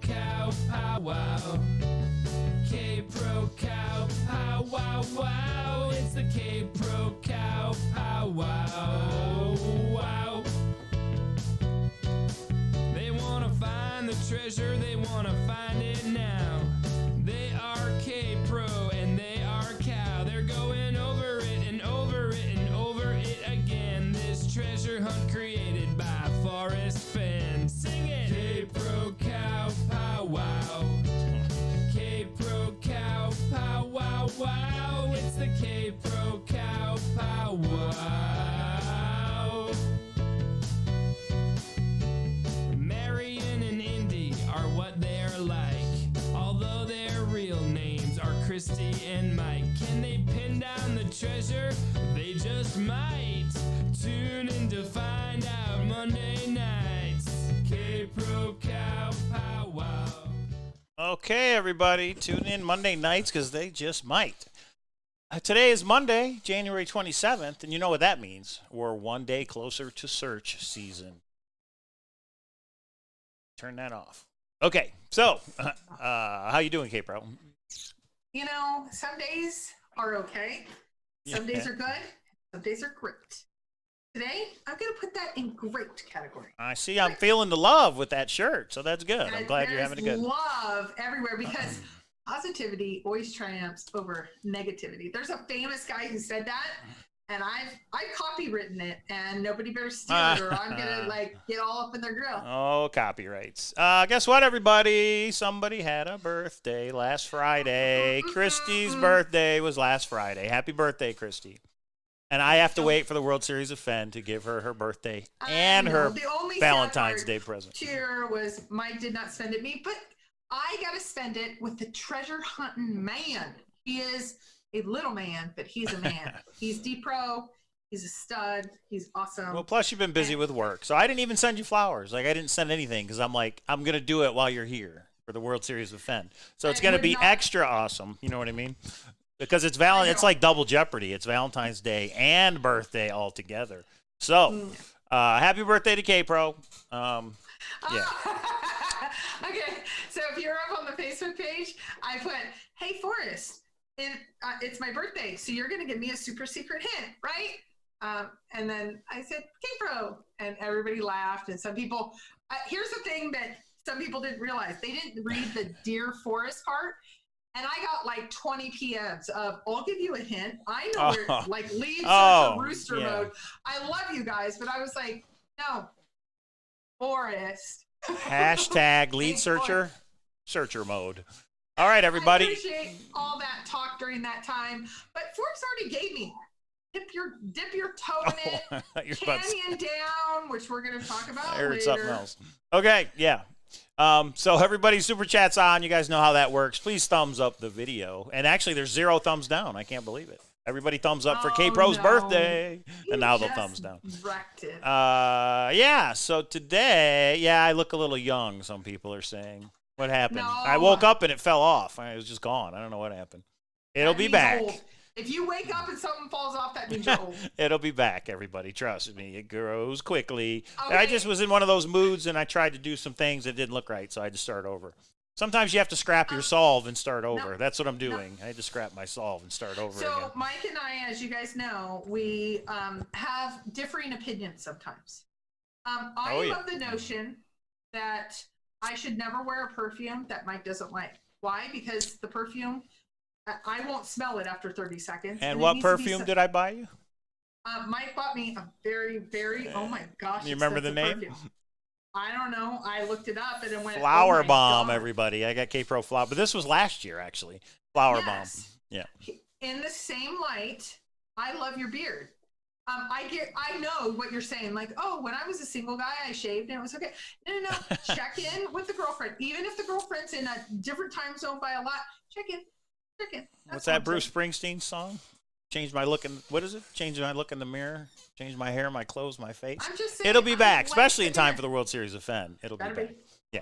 K-Pro Cow Powwow. K-Pro Cow Powwow, wow. It's the K-Pro Cow Powwow, wow. They want to find the treasure, they want to find it now. They are K-Pro and they are cow. They're going over it and over it and over it again. This treasure hunt created by Forrest Fenn. Sing it! K-Pro Cow Powwow. K-Pro Cow Powwow, wow. It's the K-Pro Cow Powwow. Marion and Indy are what they're like, although their real names are Christy and Mike. Can they pin down the treasure? They just might. Tune in to find out Monday nights. K-Pro Cow Powwow. Okay, everybody, tune in Monday nights because they just might. Today is Monday, January 27th, and you know what that means. We're one day closer to search season. Turn that off. Okay, so how you doing, K-Pro? You know, some days are okay. Some days are good. Some days are great. Today, I'm going to put that in great category. I see I'm feeling the love with that shirt, so that's good. I'm glad you're having a good. Love everywhere because positivity always triumphs over negativity. There's a famous guy who said that, and I've copywritten it, and nobody better steal it, or I'm gonna get all up in their grill. Oh, copyrights. Guess what, everybody? Somebody had a birthday last Friday. Christy's birthday was last Friday. Happy birthday, Christy. And I have to wait for the World Series of Fenn to give her her birthday and her Valentine's Day present. Cheer was Mike did not spend it me, but I got to spend it with the treasure hunting man. He is a little man, but he's a man. He's D-Pro. He's a stud. He's awesome. Well, plus you've been busy with work. So I didn't even send you flowers. I didn't send anything because I'm going to do it while you're here for the World Series of Fenn. So it's going to be extra awesome. You know what I mean? Because it's it's like double jeopardy. It's Valentine's Day and birthday all together. So happy birthday to K-Pro. Yeah. Okay, so if you're up on the Facebook page, I put, hey, Forrest, it's my birthday, so you're going to give me a super secret hint, right? And then I said, K-Pro, and everybody laughed. And some people, here's the thing that some people didn't realize. They didn't read the Dear Forrest part. And I got like 20 PMs of, I'll give you a hint. I know where, like, lead searcher, rooster mode. I love you guys, but I was like, no, Forrest. Hashtag lead searcher mode. All right, everybody. I appreciate all that talk during that time, but Forrest already gave me dip your toe in it, canyon down, which we're going to talk about I heard later. Something else. Okay, yeah. So everybody, super chat's on. You guys know how that works. Please thumbs up the video. And actually, there's 0 thumbs down. I can't believe it. Everybody thumbs up for K-Pro's birthday. And now they'll thumbs down. Wrecked it. Yeah, so today, I look a little young, some people are saying. What happened? No. I woke up and it fell off. It was just gone. I don't know what happened. It'll be back. Old. If you wake up and something falls off, that means you're old. It'll be back, everybody. Trust me. It grows quickly. Okay. I just was in one of those moods, and I tried to do some things that didn't look right, so I had to start over. Sometimes you have to scrap your solve and start over. No. That's what I'm doing. I had to scrap my solve and start over again. So Mike and I, as you guys know, we have differing opinions sometimes. I love the notion that I should never wear a perfume that Mike doesn't like. Why? Because the perfume, I won't smell it after 30 seconds. And what perfume did I buy you? Mike bought me a very, very, oh my gosh. You remember the name? Perfume. I don't know. I looked it up and it went, Flower oh my Bomb, God. Everybody. I got K-Pro Flower. But this was last year, actually. Flower Bomb. Yeah. In the same light, I love your beard. I know what you're saying. Like, oh, when I was a single guy, I shaved and it was okay. No. Check in with the girlfriend. Even if the girlfriend's in a different time zone by a lot, check in. What's that Bruce Springsteen song? Change my look in, what is it? Change my look in the mirror. Change my hair, my clothes, my face. I'm just saying, It'll be back, especially in time for the World Series of Fenn. It'll be back. Yeah.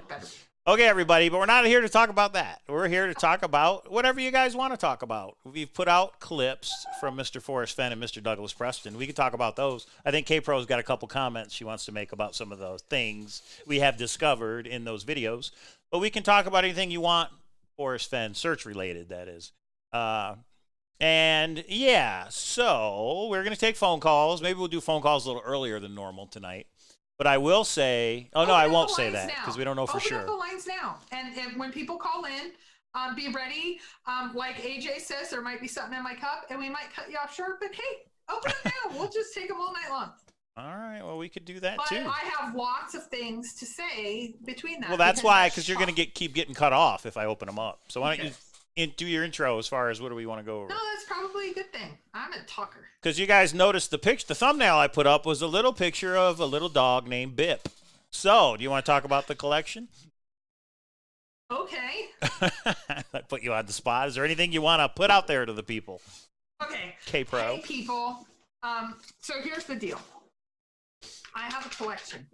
Okay, everybody, but we're not here to talk about that. We're here to talk about whatever you guys want to talk about. We've put out clips from Mr. Forrest Fenn and Mr. Douglas Preston. We can talk about those. I think K-Pro's got a couple comments she wants to make about some of those things we have discovered in those videos. But we can talk about anything you want, Forrest Fenn, search-related, that is. And, yeah, so we're going to take phone calls. Maybe we'll do phone calls a little earlier than normal tonight. But I will say, oh, no, I won't say that because we don't know for sure. Open up the lines now. And when people call in, be ready. Like AJ says, there might be something in my cup and we might cut you off short. But hey, open them now. We'll just take them all night long. All right. Well, we could do that but too. I have lots of things to say between that. Well, that's why, because you're going to keep getting cut off if I open them up. So why don't you do your intro as far as what do we want to go over? No, that's probably a good thing. I'm a talker. Because you guys noticed the thumbnail I put up was a little picture of a little dog named Bip. So, do you want to talk about the collection? Okay. I put you on the spot. Is there anything you want to put out there to the people? Okay. K-Pro. Hey, people. So here's the deal. I have a collection,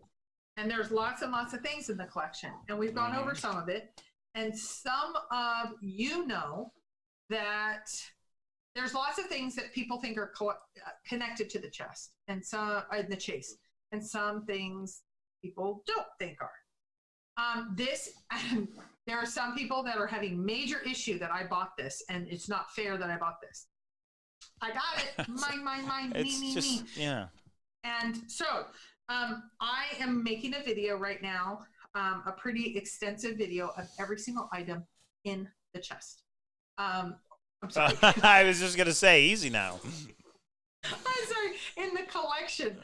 and there's lots and lots of things in the collection, and we've gone over some of it. And some of you know that there's lots of things that people think are connected to the chest and some in the chase, and some things people don't think are. There are some people that are having major issue that I bought this, and it's not fair that I bought this. I got it. Mine. me. Yeah. And so I am making a video right now. A pretty extensive video of every single item in the chest. I'm sorry. I was just going to say, easy now. I'm sorry, in the collection.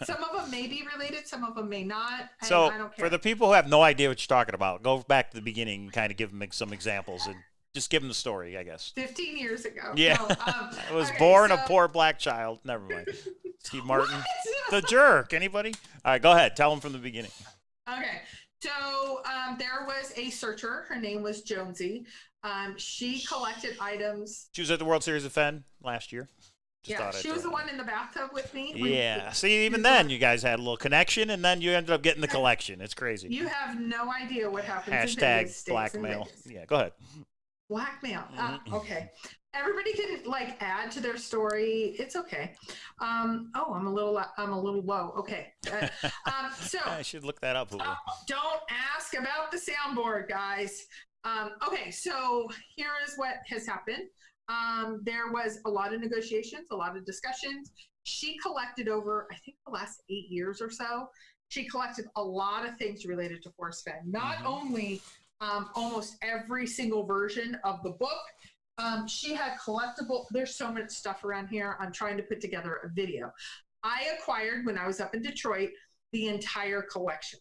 Some of them may be related, some of them may not. So, I don't care. for the people who have no idea what you're talking about, go back to the beginning and kind of give them some examples and just give them the story, I guess. 15 years ago. Yeah. No, I was born a poor black child. Never mind. Steve Martin. The jerk. Anybody? All right, go ahead. Tell them from the beginning. Okay. So there was a searcher. Her name was Jonesy. She collected items. She was at the World Series of Fenn last year. She was the one in the bathtub with me. Yeah. See, even then, you guys had a little connection, and then you ended up getting the collection. It's crazy. You have no idea what happens. Hashtag blackmail. Yeah, go ahead. Blackmail. Okay. Everybody can add to their story. It's okay. I'm a little low. Okay. So I should look that up. Don't ask about the soundboard, guys. Okay. So here is what has happened. There was a lot of negotiations, a lot of discussions. She collected over, I think, the last 8 years or so. She collected a lot of things related to Forrest Fenn. Not only almost every single version of the book. She had collectible. There's so much stuff around here. I'm trying to put together a video. I acquired, when I was up in Detroit, the entire collection.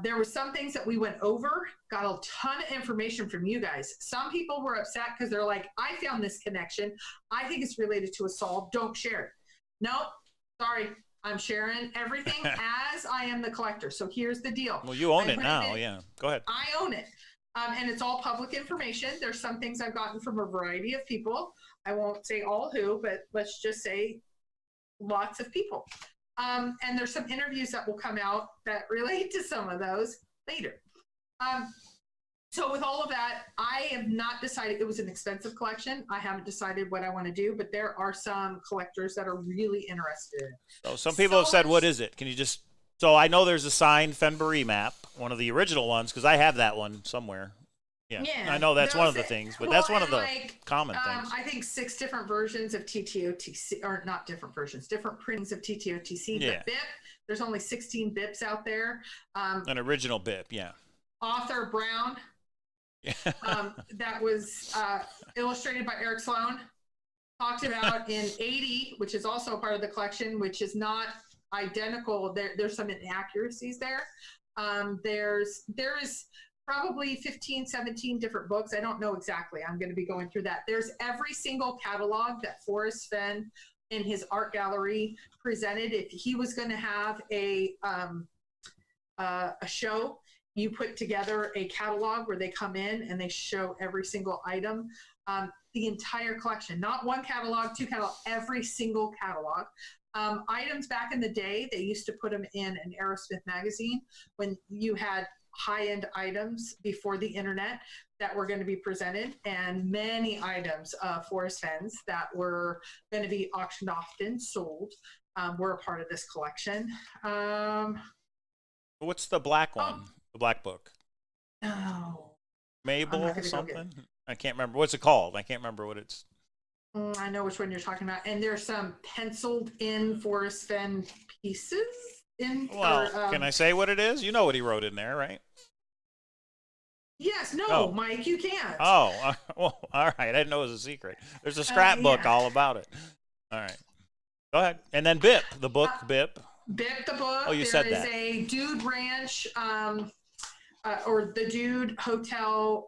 There were some things that we went over, got a ton of information from you guys. Some people were upset because they're like, I found this connection. I think it's related to a solve. Don't share it. Nope. Sorry. I'm sharing everything as I am the collector. So here's the deal. Well, you own it now. Yeah. Go ahead. I own it. And it's all public information. There's some things I've gotten from a variety of people. I won't say all who, but let's just say lots of people. And there's some interviews that will come out that relate to some of those later. So with all of that, I have not decided. It was an expensive collection. I haven't decided what I want to do, but there are some collectors that are really interested in it. So some people have said, what is it? Can you just... So I know there's a signed Fenbury map, one of the original ones, because I have that one somewhere. Yeah. I know that's one of the things, but that's one of the common things. I think 6 different versions of TTOTC, or not different versions, different printings of TTOTC. Yeah. The BIP, there's only 16 BIPs out there. An original BIP, yeah. Arthur Brown. Yeah. That was illustrated by Eric Sloan. Talked about in 80, which is also a part of the collection, which is not identical. There's some inaccuracies there. There is probably 15, 17 different books. I don't know exactly. I'm going to be going through that. There's every single catalog that Forrest Fenn in his art gallery presented. If he was going to have a show, you put together a catalog where they come in and they show every single item, the entire collection, not one catalog, 2 catalog, every single catalog. Items back in the day, they used to put them in an Aerosmith magazine when you had high-end items before the internet that were going to be presented, and many items of Forrest Fenn's that were going to be auctioned off and sold were a part of this collection. What's the black one? The black book? Oh, Mabel something? I can't remember. What's it called? I can't remember what it's. I know which one you're talking about. And there's some penciled in Forrest Fenn pieces. Can I say what it is? You know what he wrote in there, right? Yes, no, Mike, you can't. Oh, well, all right. I didn't know it was a secret. There's a scrapbook all about it. All right. Go ahead. And then BIP, the book, BIP. BIP, the book. Oh, you said that. There is a Dude Ranch or the Dude Hotel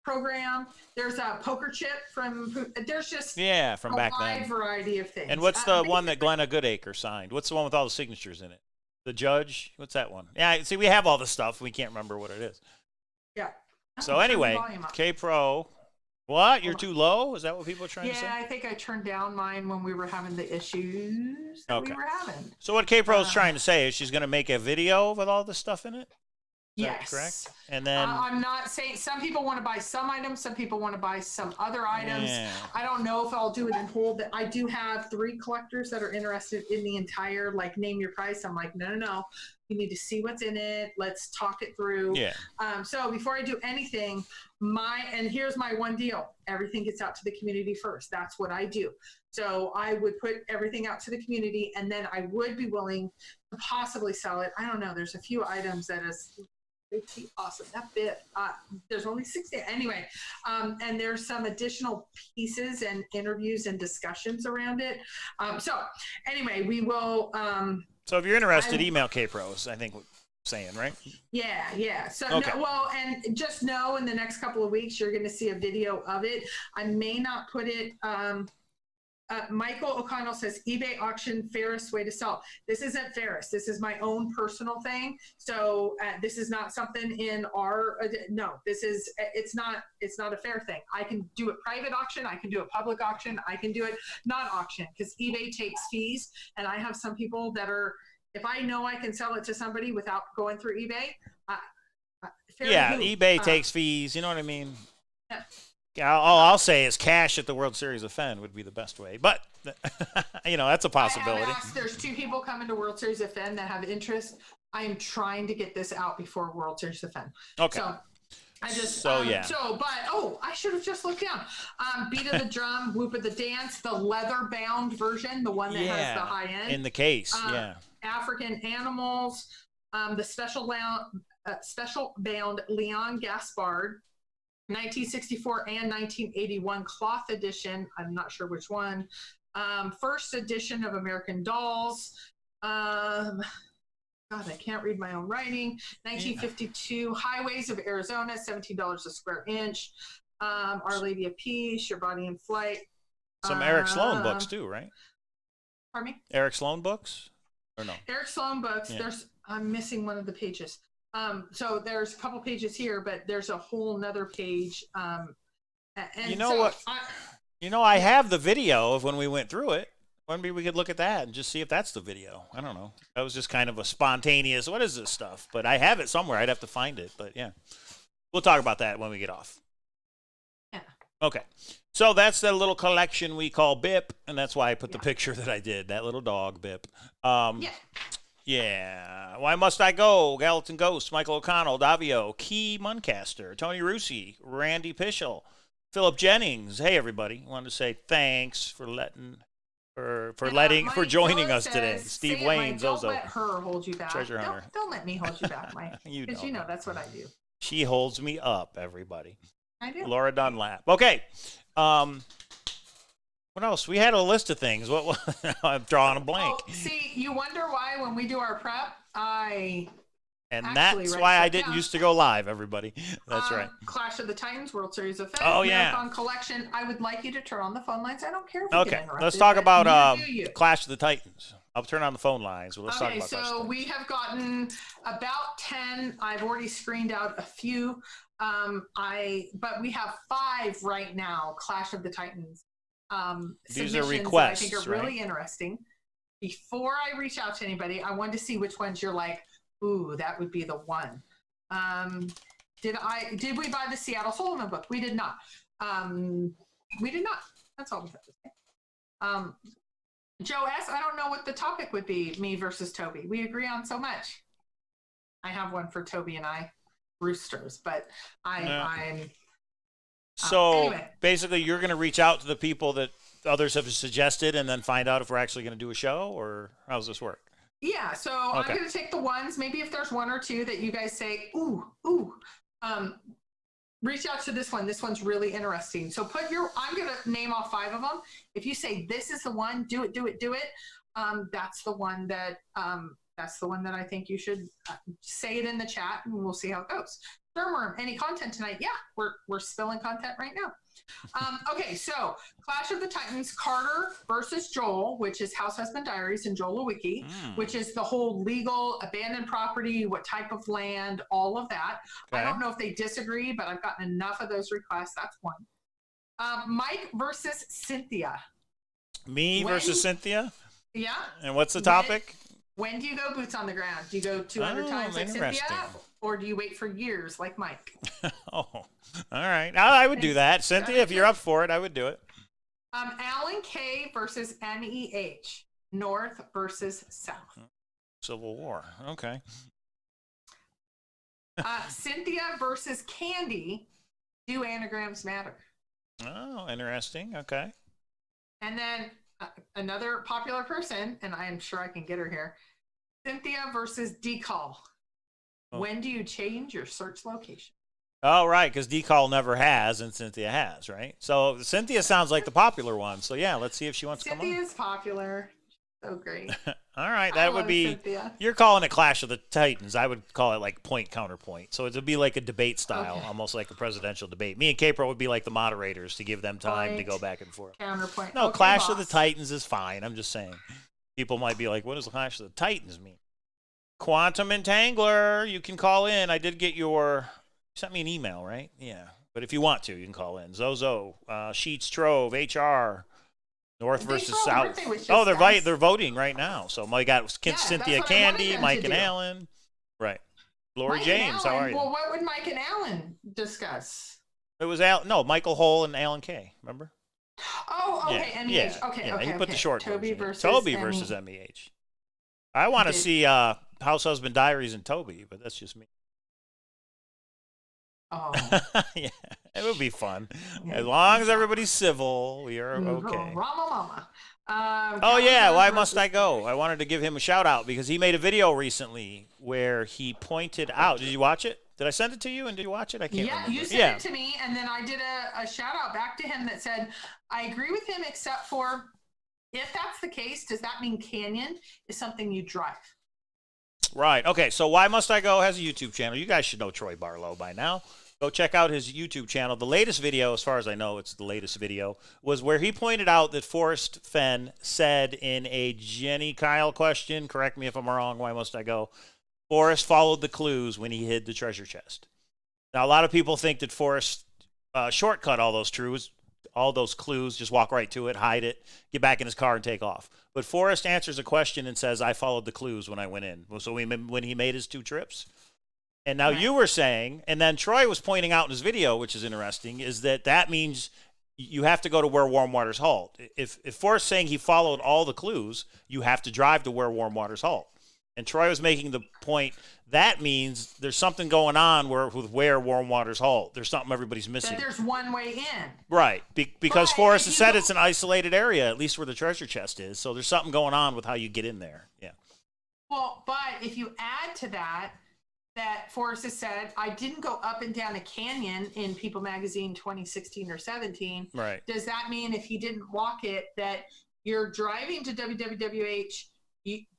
program. There's a poker chip there's just from back then. A wide variety of things. And what's the one that Glenna Goodacre signed? What's the one with all the signatures in it? The Judge? What's that one? Yeah, see, we have all the stuff. We can't remember what it is. Yeah. So anyway, K-Pro. What? You're too low? Is that what people are trying to say? Yeah, I think I turned down mine when we were having the issues that we were having. So what K-Pro is trying to say is she's going to make a video with all this stuff in it? Yes. Correct? And then I'm not saying some people want to buy some items, some people want to buy some other items. Yeah. I don't know if I'll do it in whole. I do have 3 collectors that are interested in the entire, like, name your price. I'm like, no. You need to see what's in it. Let's talk it through. Yeah. So before I do anything, and here's my one deal. Everything gets out to the community first. That's what I do. So I would put everything out to the community, and then I would be willing to possibly sell it. I don't know. There's a few items that is pretty awesome. That bit, there's only 60 anyway. And there's some additional pieces and interviews and discussions around it. So anyway, we will. So if you're interested, email K-Pros, I think we're saying, right? Yeah. So, okay. And just know in the next couple of weeks, you're going to see a video of it. I may not put it. Michael O'Connell says, eBay auction, fairest way to sell. This isn't fairest. This is my own personal thing. So this is not something in our, no, it's not a fair thing. I can do a private auction. I can do a public auction. I can do it not auction because eBay takes fees. And I have some people that are, if I know I can sell it to somebody without going through eBay. eBay takes fees. You know what I mean? Yeah. All I'll say is cash at the World Series of Fenn would be the best way. But, that's a possibility. There's 2 people coming to World Series of Fenn that have interest. I am trying to get this out before World Series of Fenn. Okay. So I just, I should have just looked down. Beat of the Drum, Whoop of the Dance, the leather bound version, the one that has the high end. In the case, African Animals, the special bound Leon Gaspard, 1964 and 1981 cloth edition. I'm not sure which one. First edition of American Dolls. God, I can't read my own writing. 1952 Highways of Arizona, $17 a square inch. Our Lady of Peace, Your Body in Flight. Some Eric Sloan books too, right? Pardon me? Eric Sloan books? Or no? Eric Sloan books. Yeah. I'm missing one of the pages. So there's a couple pages here, but there's a whole nother page. And I have the video of when we went through it. Maybe we could look at that and just see if that's the video. I don't know. That was just kind of a spontaneous, what is this stuff? But I have it somewhere. I'd have to find it. But yeah, we'll talk about that when we get off. Yeah. Okay. So that's the little collection we call BIP. And that's why I put the picture that I did, that little dog BIP. Yeah. Why Must I Go? Gallatin Ghost, Michael O'Connell, Davio, Key Muncaster, Tony Russi, Randy Pischel, Philip Jennings. Hey, everybody. I wanted to say thanks for joining us today. Steve Wayne, Zozo. Don't let her hold you back. Treasure Hunter. Don't let me hold you back, Mike. Because you know that's what I do. She holds me up, everybody. I do. Laura Dunlap. Okay. What else? We had a list of things. What? I'm drawing a blank. Oh, see, you wonder why when we do our prep, that's why I didn't used to go live, everybody. That's right. Clash of the Titans, World Series of Fenn, Marathon Collection. I would like you to turn on the phone lines. I don't care if you get interrupted. Let's talk about Clash of the Titans. I'll turn on the phone lines. Let's talk about that. So we have gotten about 10. I've already screened out a few. But we have 5 right now, Clash of the Titans. These are requests, I think are really interesting. Before I reach out to anybody, I wanted to see which ones you're like, Ooh, that would be the one. Did we buy the Seattle Solomon book? We did not. We did not. That's all we have to say. Joe S., I don't know what the topic would be, me versus Toby. We agree on so much. I have one for Toby and I, roosters, but I'm... So anyway. basically you're going to reach out to the people that others have suggested and then find out if we're actually going to do a show, or how does this work? Yeah, so Okay. I'm going to take the ones, maybe if there's one or two that you guys say, ooh, reach out to this one. This one's really interesting. So I'm going to name off 5 of them. If you say, this is the one, do it. That's the one that I think you should say it in the chat, and we'll see how it goes. Thermworm, any content tonight? Yeah, we're spilling content right now. Okay, so Clash of the Titans, Carter versus Joel, which is House Husband Diaries and Joel Wiki, which is the whole legal abandoned property, what type of land, all of that. Okay. I don't know if they disagree, but I've gotten enough of those requests. That's one. Mike versus Cynthia. Me versus Cynthia? Yeah. And what's the topic? When do you go boots on the ground? Do you go 200 times like Cynthia? Or do you wait for years like Mike? Oh, all right. I would do that. Cynthia, if you're up for it, I would do it. Alan K versus MEH. North versus South. Civil War. Okay. Cynthia versus Candy. Do anagrams matter? Oh, interesting. Okay. And then another popular person, and I am sure I can get her here. Cynthia versus Decall. When do you change your search location? Oh, right, because Decall never has, and Cynthia has, right? So Cynthia sounds like the popular one. So, yeah, let's see if she wants to come on. Cynthia's popular. So great. All right, that would be Cynthia. You're calling it Clash of the Titans. I would call it like point counterpoint. So it would be like a debate style, almost like a presidential debate. Me and Capro would be like the moderators to give them time to go back and forth. Counterpoint. No, okay, Clash boss. of the Titans is fine. I'm just saying. People might be like, what does Clash of the Titans mean? Quantum Entangler, you can call in. I did get you sent me an email, right? Yeah. But if you want to, you can call in. Zozo, Sheets Trove, HR, North versus South. Oh, they're voting right now. So I got Cynthia Candy, Mike and Alan. Right. Lori James, how are you? Well, what would Mike and Alan discuss? It was Michael Hull and Alan K. Remember? Oh, okay. Yeah, MEH. yeah, Okay, yeah. okay. He put the short Toby version. versus Toby versus MEH. I want to see House Husband Diaries and Toby, but that's just me. Oh. Yeah, it would be fun. As long as everybody's civil, we are okay. Mama. Oh, yeah, why must I go? I wanted to give him a shout-out because he made a video recently where he pointed out. Did you watch it? Did I send it to you, and did you watch it? I can't remember. Yeah, you sent it to me, and then I did a shout-out back to him that said, I agree with him except for, if that's the case, does that mean Canyon is something you drive? Right. Okay, so Why Must I Go has a YouTube channel. You guys should know Troy Barlow by now. Go check out his YouTube channel. The latest video, as far as I know, it's the latest video, was where he pointed out that Forrest Fenn said in a Jenny Kyle question, correct me if I'm wrong, why must I go? Forrest followed the clues when he hid the treasure chest. Now, a lot of people think that Forrest shortcut all those clues, just walk right to it, hide it, get back in his car and take off. But Forrest answers a question and says, I followed the clues when I went in. So when he made his 2 trips. And now you were saying, and then Troy was pointing out in his video, which is interesting, is that means you have to go to where warm waters halt. If Forrest's saying he followed all the clues, you have to drive to where warm waters halt. And Troy was making the point that means there's something going on with where warm waters halt. There's something everybody's missing. That there's one way in. Right, because Forrest has said it's an isolated area, at least where the treasure chest is. So there's something going on with how you get in there. Yeah. Well, but if you add to that Forrest has said, I didn't go up and down a canyon in People Magazine 2016 or 17. Right. Does that mean if he didn't walk it that you're driving to WWWH,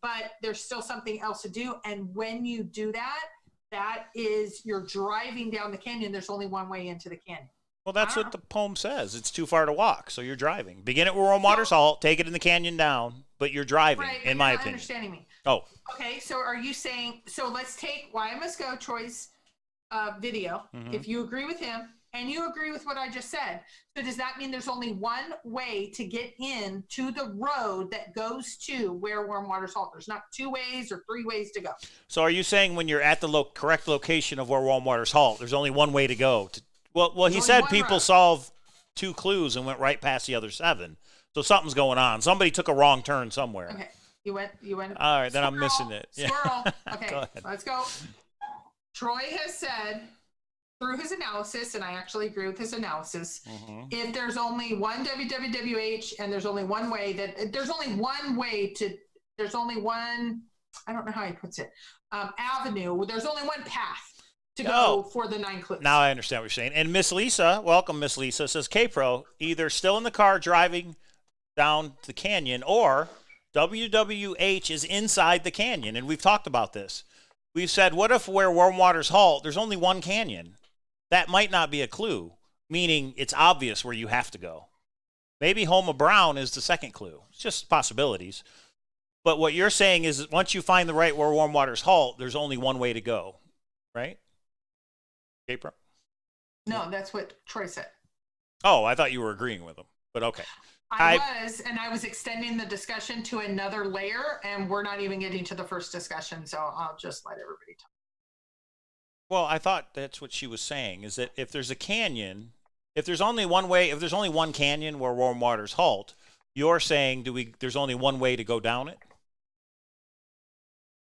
but there's still something else to do? And when you do that is you're driving down the canyon. There's only one way into the canyon. Well, that's what the poem says. It's too far to walk, so you're driving. Begin at where warm waters halt, take it in the canyon down, but you're driving, in my opinion. Understanding me. Oh. Okay, so are you saying, so let's take Why I Must Go Troy's video. Mm-hmm. If you agree with him, And you agree with what I just said. So does that mean there's only one way to get in to the road that goes to where warm water's halt? There's not 2 ways or 3 ways to go. So are you saying when you're at the correct location of where warm water's halt, there's only one way to go? Well, he said people solved 2 clues and went right past the other 7. So something's going on. Somebody took a wrong turn somewhere. Okay. You went. All right, then I'm missing it. Squirrel. Yeah. Okay, let's go. Troy has said through his analysis, and I actually agree with his analysis, if there's only one WWWH and there's only one way there's only one, I don't know how he puts it, avenue, there's only one path to go for the 9 clues. Now I understand what you're saying. And Miss Lisa, welcome Miss Lisa, says K-Pro, either still in the car driving down the canyon or WWH is inside the canyon. And we've talked about this. We've said, what if where warm waters halt, there's only one canyon? That might not be a clue, meaning it's obvious where you have to go. Maybe Homa Brown is the second clue. It's just possibilities. But what you're saying is once you find the right where warm waters halt, there's only one way to go, right? April? No, that's what Troy said. Oh, I thought you were agreeing with him, but okay. I was extending the discussion to another layer, and we're not even getting to the first discussion, so I'll just let everybody talk. Well, I thought that's what she was saying, is that if there's a canyon, if there's only one canyon where warm waters halt, you're saying there's only one way to go down it?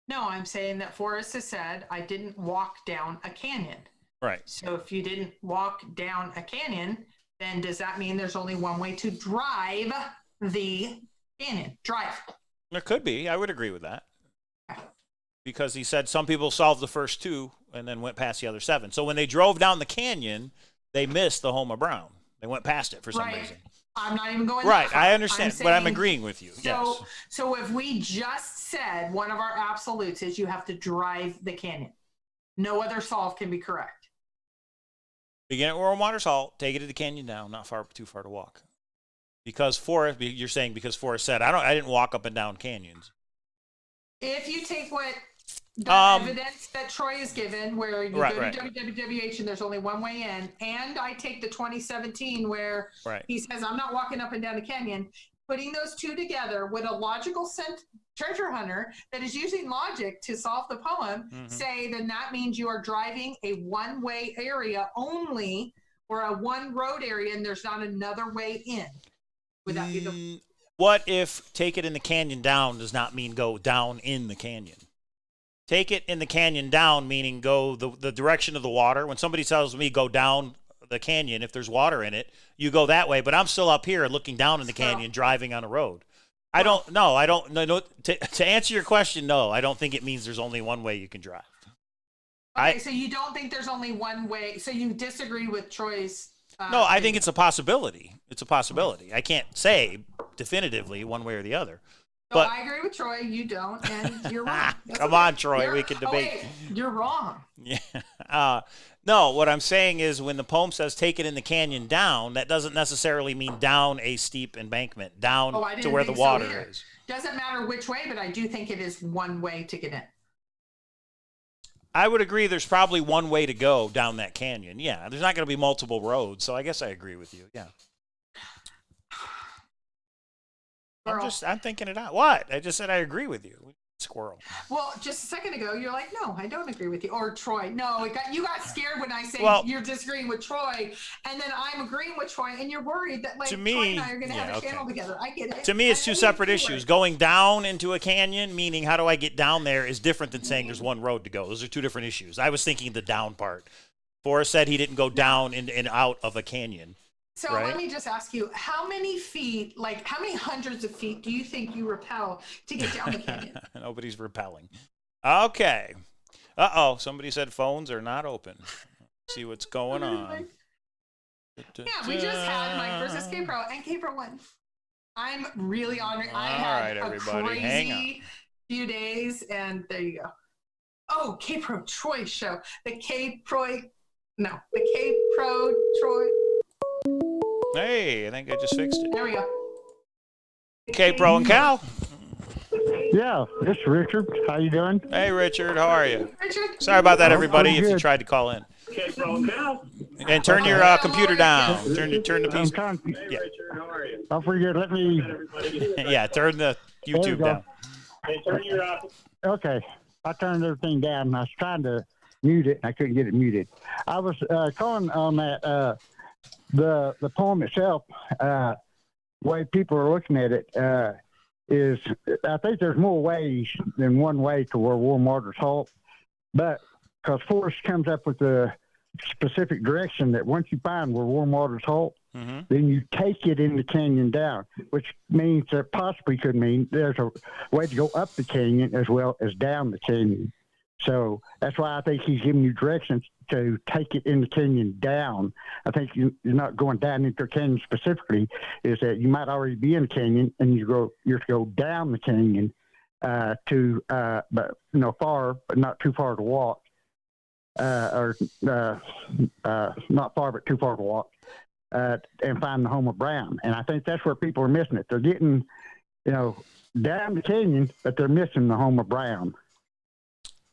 No, I'm saying that Forrest has said I didn't walk down a canyon. Right. So if you didn't walk down a canyon, then does that mean there's only one way to drive the canyon? Drive. There could be. I would agree with that. Because he said some people solved the first 2 and then went past the other 7. So when they drove down the canyon, they missed the Homa Brown. They went past it for some reason. I'm not even going right. I understand, but I'm agreeing with you. Yes. So if we just said one of our absolutes is you have to drive the canyon, no other solve can be correct. Begin at warm waters halt, take it to the canyon down, not too far to walk. Because Forrest, you're saying because Forrest said I didn't walk up and down canyons. If you take what the evidence that Troy has given, where you go to WWH and there's only one way in, and I take the 2017 where he says I'm not walking up and down a canyon, putting those 2 together with a logical treasure hunter that is using logic to solve the poem, say then that means you are driving a one-way area only, or a one road area, and there's not another way in. Would that be the... What if take it in the canyon down does not mean go down in the canyon? Take it in the canyon down, meaning go the direction of the water. When somebody tells me go down the canyon, if there's water in it, you go that way. But I'm still up here looking down in the canyon, driving on a road. I don't know. To answer your question, no, I don't think it means there's only one way you can drive. Okay, so you don't think there's only one way. So you disagree with Troy's... no, I think it's a possibility. It's a possibility. I can't say definitively one way or the other. So I agree with Troy. You don't, and you're wrong. Come on, Troy. We can debate. Wait, you're wrong. Yeah. No, what I'm saying is when the poem says take it in the canyon down, that doesn't necessarily mean down a steep embankment, down to where the water is. Doesn't matter which way, but I do think it is one way to get in. I would agree there's probably one way to go down that canyon. Yeah, there's not going to be multiple roads, so I guess I agree with you. Yeah. I'm thinking it out. What? I just said I agree with you. Squirrel. Well, just a second ago, you're like, no, I don't agree with you. Or Troy. No, you got scared when I say you're disagreeing with Troy, and then I'm agreeing with Troy, and you're worried that Troy and I are going to have a channel together. I get it. To me, it's 2 separate issues. Going down into a canyon, meaning how do I get down there, is different than saying there's one road to go. Those are 2 different issues. I was thinking the down part. Forrest said he didn't go down and out of a canyon. So let me just ask you, how many feet, like how many hundreds of feet do you think you rappel to get down the canyon? Nobody's rappelling. Okay. Uh-oh, somebody said phones are not open. Let's see what's going on. Yeah, we just had Mike versus K-Pro, and K-Pro won. I'm really honored. I had a crazy few days, and there you go. Oh, K-Pro Troy show. The K-Pro Troy. Hey, I think I just fixed it. There we go. K-Pro and Cal. Yeah, this is Richard. How you doing? Hey, Richard. How are you? Richard. Sorry about that, everybody, if you tried to call in. K-Pro and Cal. And turn your computer down. Turn the I'm piece. trying. Yeah. I forget. Let me. Yeah, turn the YouTube go. down. Okay, I turned everything down. I was trying to mute it, and I couldn't get it muted. I was calling on that the poem itself. Way people are looking at it is, I think there's more ways than one way to where warm waters halt, but because Forrest comes up with a specific direction that once you find where warm waters halt, then you take it in the canyon down, which means that possibly could mean there's a way to go up the canyon as well as down the canyon. So that's why I think he's giving you directions to take it in the canyon down. I think you're not going down into the canyon specifically, is that you might already be in the canyon and you're to go down the canyon but far, but not too far to walk, not far, but too far to walk, and find the home of Brown. And I think that's where people are missing it. They're getting, down the canyon, but they're missing the home of Brown.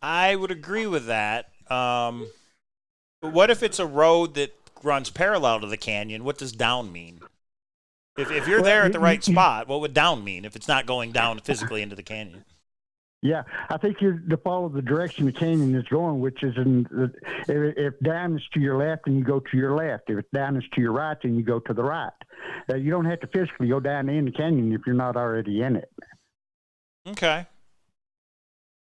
I would agree with that. But what if it's a road that runs parallel to the canyon? What does down mean? If you're there at the right spot, what would down mean if it's not going down physically into the canyon? Yeah, I think you're to follow the direction the canyon is going, which is if down is to your left, then you go to your left. If down is to your right, then you go to the right. You don't have to physically go down in the canyon if you're not already in it. Okay.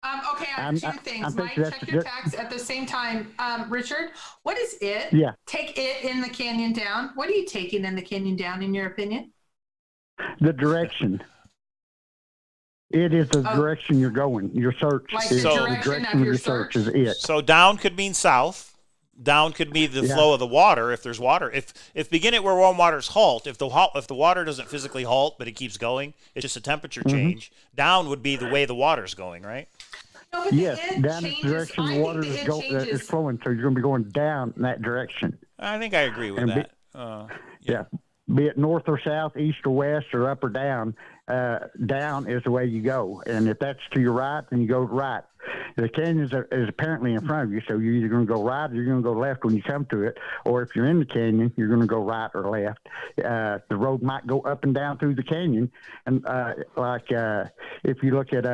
Okay, I have two things. Mike, check your text at the same time. Richard, what is it? Yeah. Take it in the canyon down. What are you taking in the canyon down, in your opinion? The direction. It is the direction you're going. Your search. Like is the the direction direction of your search is it. So down could mean south. Down could be the flow of the water if there's water. If begin at where warm waters halt, if the water doesn't physically halt but it keeps going, it's just a temperature change. Down would be the way the water's going, right? No, but Yes, down is the direction the water is flowing, so you're going to be going down in that direction. I think I agree with that. Yeah, be it north or south, east or west, or up or down. Down is the way you go, and if that's to your right, then you go right. The canyon is apparently in front of you, so you're either going to go right or you're going to go left when you come to it, or if you're in the canyon, you're going to go right or left. The road might go up and down through the canyon, and if you look at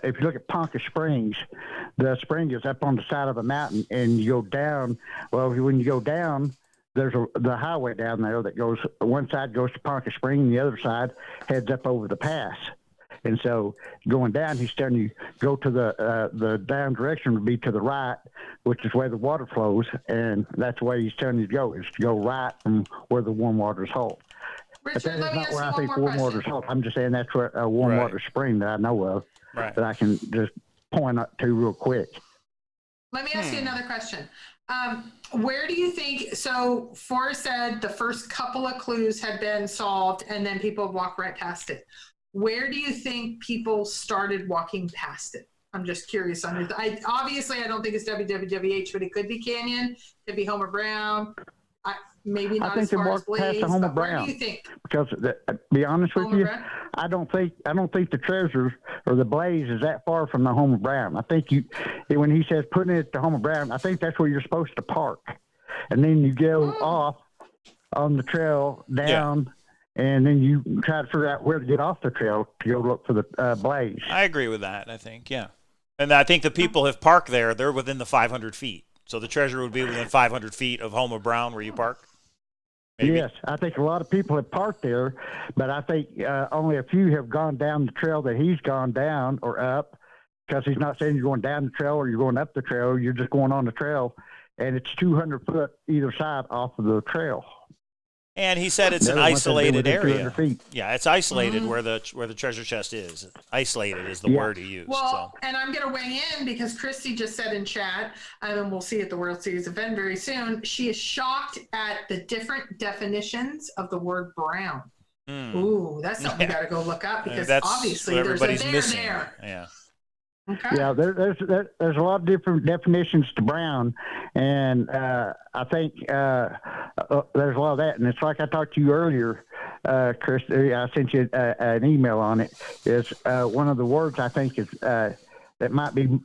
if you look at Ponca Springs, the spring is up on the side of a mountain, and you go down. Well, when you go down, there's the highway down there that goes. One side goes to Ponca Spring, and the other side heads up over the pass. And so going down, he's telling you go to the down direction would be to the right, which is where the water flows, and that's the way he's telling you to go, is to go right from where the warm waters halt. Richard, but that let is me not ask where you I one think more warm waters question. halt. I'm just saying that's where a warm water spring that I know of that I can just point out to real quick. Let me ask you another question. Where do you think, so Forrest said the first couple of clues had been solved and then people walk right past it. Where do you think people started walking past it? I'm just curious on it. Obviously, I don't think it's WWWH, but it could be Canyon, could be Homer Brown. Maybe not as far as Blaze, but where do you think? Because to be honest with you, I don't think the Treasures or the Blaze is that far from the Homer Brown. I think when he says putting it to Homer Brown, I think that's where you're supposed to park, and then you go off on the trail down, and then you try to figure out where to get off the trail to go look for the Blaze. I agree with that. I think and I think the people have parked there. They're within the 500 feet, so the Treasure would be within 500 feet of Homer Brown where you park. Maybe. Yes, I think a lot of people have parked there, but I think only a few have gone down the trail that he's gone down or up, because he's not saying you're going down the trail or you're going up the trail. You're just going on the trail, and it's 200 foot either side off of the trail. And he said it's an isolated area. Yeah, it's isolated where the treasure chest is. Isolated is the word he used. Well, and I'm going to weigh in because Christy just said in chat, and we'll see at the World Series event very soon, she is shocked at the different definitions of the word brown. Ooh, that's something we got to go look up, because obviously there's a there missing. There. Yeah. Okay. Yeah, there's a lot of different definitions to brown, and I think there's a lot of that. And it's like I talked to you earlier, Chris. I sent you an email on it. Is one of the words I think is that might be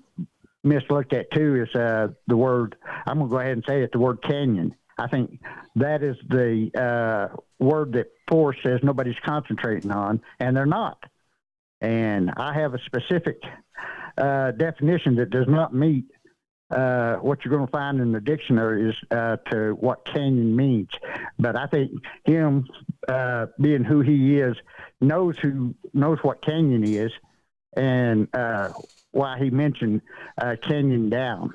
mislooked at too is the word I'm going to go ahead and say it, the word canyon. I think that is the word that Forrest says nobody's concentrating on, and they're not. And I have a specific definition that does not meet what you're going to find in the dictionary is to what canyon means. But I think him, being who he is, knows what canyon is, and why he mentioned canyon down.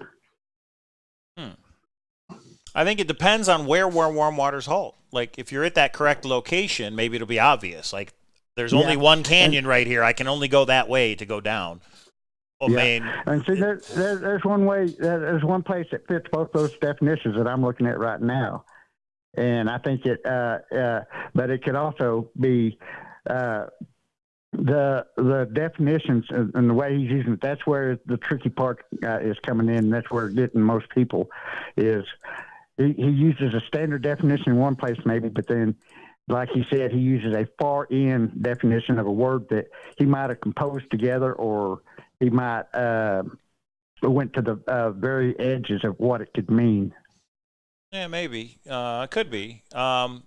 I think it depends on where warm waters halt. Like if you're at that correct location, maybe it'll be obvious. Like there's only one canyon right here. I can only go that way to go down. Well, and see, there's one way. There's one place that fits both those definitions that I'm looking at right now, and I think it. But it could also be the definitions and the way he's using it. That's where the tricky part is coming in. That's where getting most people is. He uses a standard definition in one place maybe, but then, like he said, he uses a far end definition of a word that he might have composed together, or he might went to the very edges of what it could mean. Yeah, maybe. It could be.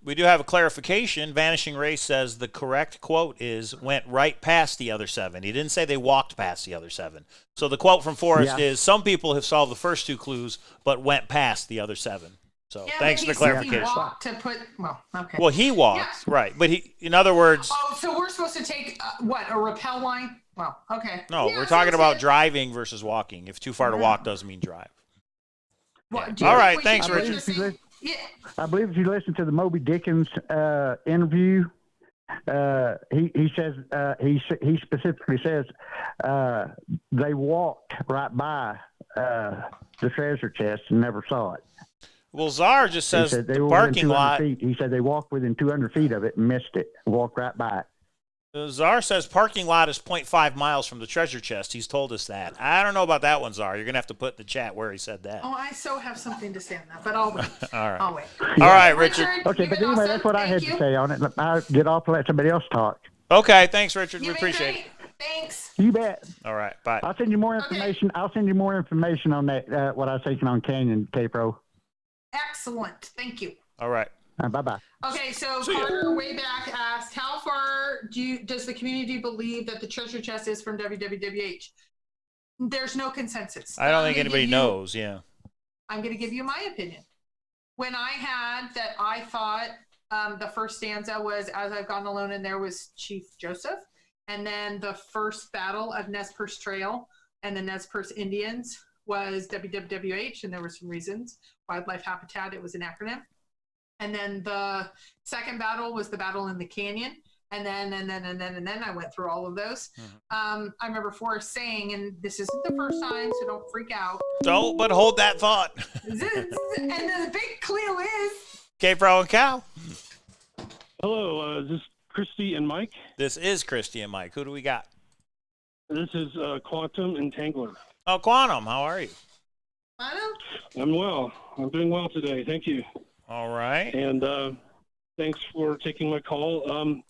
We do have a clarification. Vanishing Ray says the correct quote is went right past the other 7. He didn't say they walked past the other 7. So the quote from Forrest is some people have solved the first 2 clues but went past the other 7. So thanks for the clarification. He walked to put, okay. Well, he walked, right. But he, in other words. Oh, so we're supposed to take, a rappel line? Well, okay. No, we're talking about driving versus walking. If too far to walk doesn't mean drive. Well, all right, thanks, Richard. I believe if you listen to the Moby Dickens interview, he says he specifically says they walked right by the treasure chest and never saw it. Well, Czar just says the parking lot. He said they walked within 200 feet of it and missed it. Walked right by it. Czar says parking lot is 0.5 miles from the treasure chest. He's told us that. I don't know about that one, Czar. You're going to have to put in the chat where he said that. Oh, I so have something to say on that, but I'll wait. All right. I'll wait. All right, Richard. Okay, but anyway, that's what I had to say on it. I'll get off and let somebody else talk. Okay, thanks, Richard. We appreciate it. Thanks. You bet. All right, bye. I'll send you more information. Okay. I'll send you more information on that, what I was thinking on Canyon, K-Pro. Excellent. Thank you. All right. Bye-bye. Okay, so Carter way back asked, how far does the community believe that the treasure chest is from WWWH? There's no consensus. I don't think anybody knows, yeah. I'm going to give you my opinion. When I had that, I thought the first stanza was, as I've gone alone, and there was Chief Joseph. And then the first battle of Nez Perce Trail and the Nez Perce Indians was WWWH, and there were some reasons. Wildlife Habitat, it was an acronym. And then the second battle was the battle in the canyon. And then I went through all of those. Mm-hmm. I remember Forrest saying, and this isn't the first time, so don't freak out. Don't, but hold that thought. And the big clue is... K-Pro and Cal. Hello, is this Christy and Mike? This is Christy and Mike. Who do we got? This is Quantum Entangler. Oh, Quantum, how are you? Quantum? I'm well. I'm doing well today. Thank you. All right. And thanks for taking my call.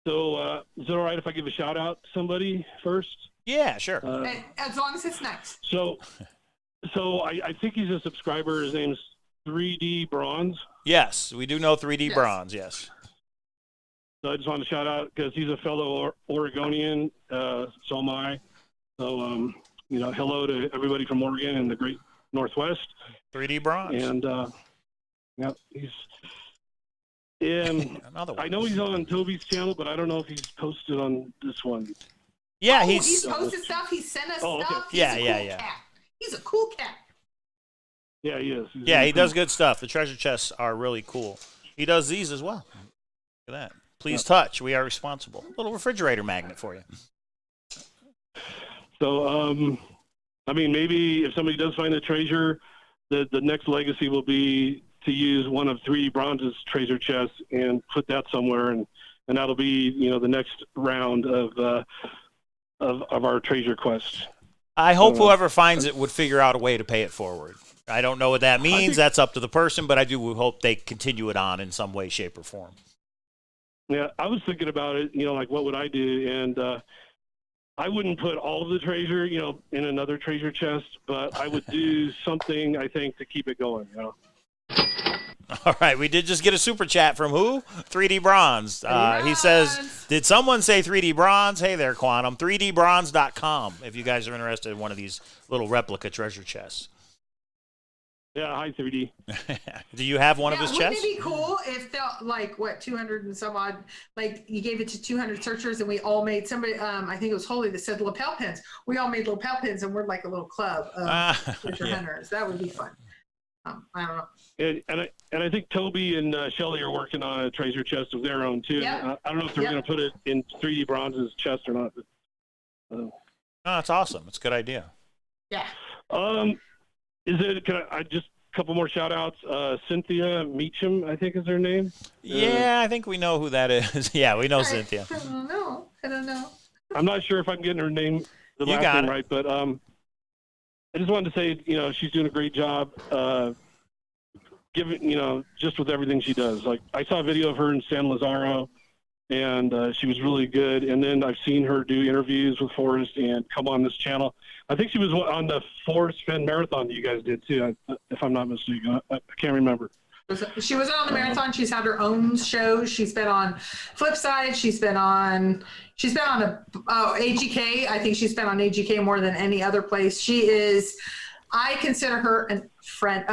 So is it all right if I give a shout out to somebody first? Yeah, sure. As long as it's nice. So I think he's a subscriber. His name's 3D Bronze. Yes, we do know 3D Bronze, yes. So I just want to shout out because he's a fellow Oregonian, so am I. So, hello to everybody from Oregon and the great Northwest. 3D Bronze. And, he's... I know he's on Toby's channel, but I don't know if he's posted on this one. Yeah, he's posted stuff. He sent us stuff. Okay. Yeah. Cat. He's a cool cat. Yeah, he is. He does good stuff. The treasure chests are really cool. He does these as well. Look at that. Please touch. We are responsible. A little refrigerator magnet for you. So, maybe if somebody does find a treasure, the next legacy will be to use one of 3D Bronze's treasure chests and put that somewhere, and that'll be the next round of our treasure quest. I hope whoever finds it would figure out a way to pay it forward. I don't know what that means. That's up to the person, but I do hope they continue it on in some way, shape, or form. Yeah, I was thinking about it. Like, what would I do? And I wouldn't put all of the treasure, in another treasure chest, but I would do something, I think, to keep it going, All right, we did just get a super chat from who? 3D Bronze. He says, did someone say 3D Bronze? Hey there, Quantum. 3dbronze.com if you guys are interested in one of these little replica treasure chests. Yeah, hi, 3D. Do you have one of his chests? Wouldn't it be cool if 200 and some odd, you gave it to 200 searchers and we all made somebody, I think it was Holy that said lapel pins. We all made lapel pins and we're like a little club of treasure hunters. That would be fun. I don't know. And I think Toby and Shelly are working on a treasure chest of their own too. Yep. I don't know if they're going to put it in 3D Bronze's chest or not. But, no, that's awesome. It's a good idea. Yeah. I just a couple more shout outs. Cynthia Meacham, I think is her name. Yeah, I think we know who that is. Yeah, we know Cynthia. I don't know. I'm not sure if I'm getting her name, the last name right, but I just wanted to say, she's doing a great job. Just with everything she does. Like I saw a video of her in San Lazaro, and she was really good. And then I've seen her do interviews with Forrest and come on this channel. I think she was on the Forrest Fenn marathon that you guys did too, if I'm not mistaken. I can't remember. She was on the marathon. She's had her own shows. She's been on Flipside. She's been on AGK. I think she's been on AGK more than any other place. She is, I consider her a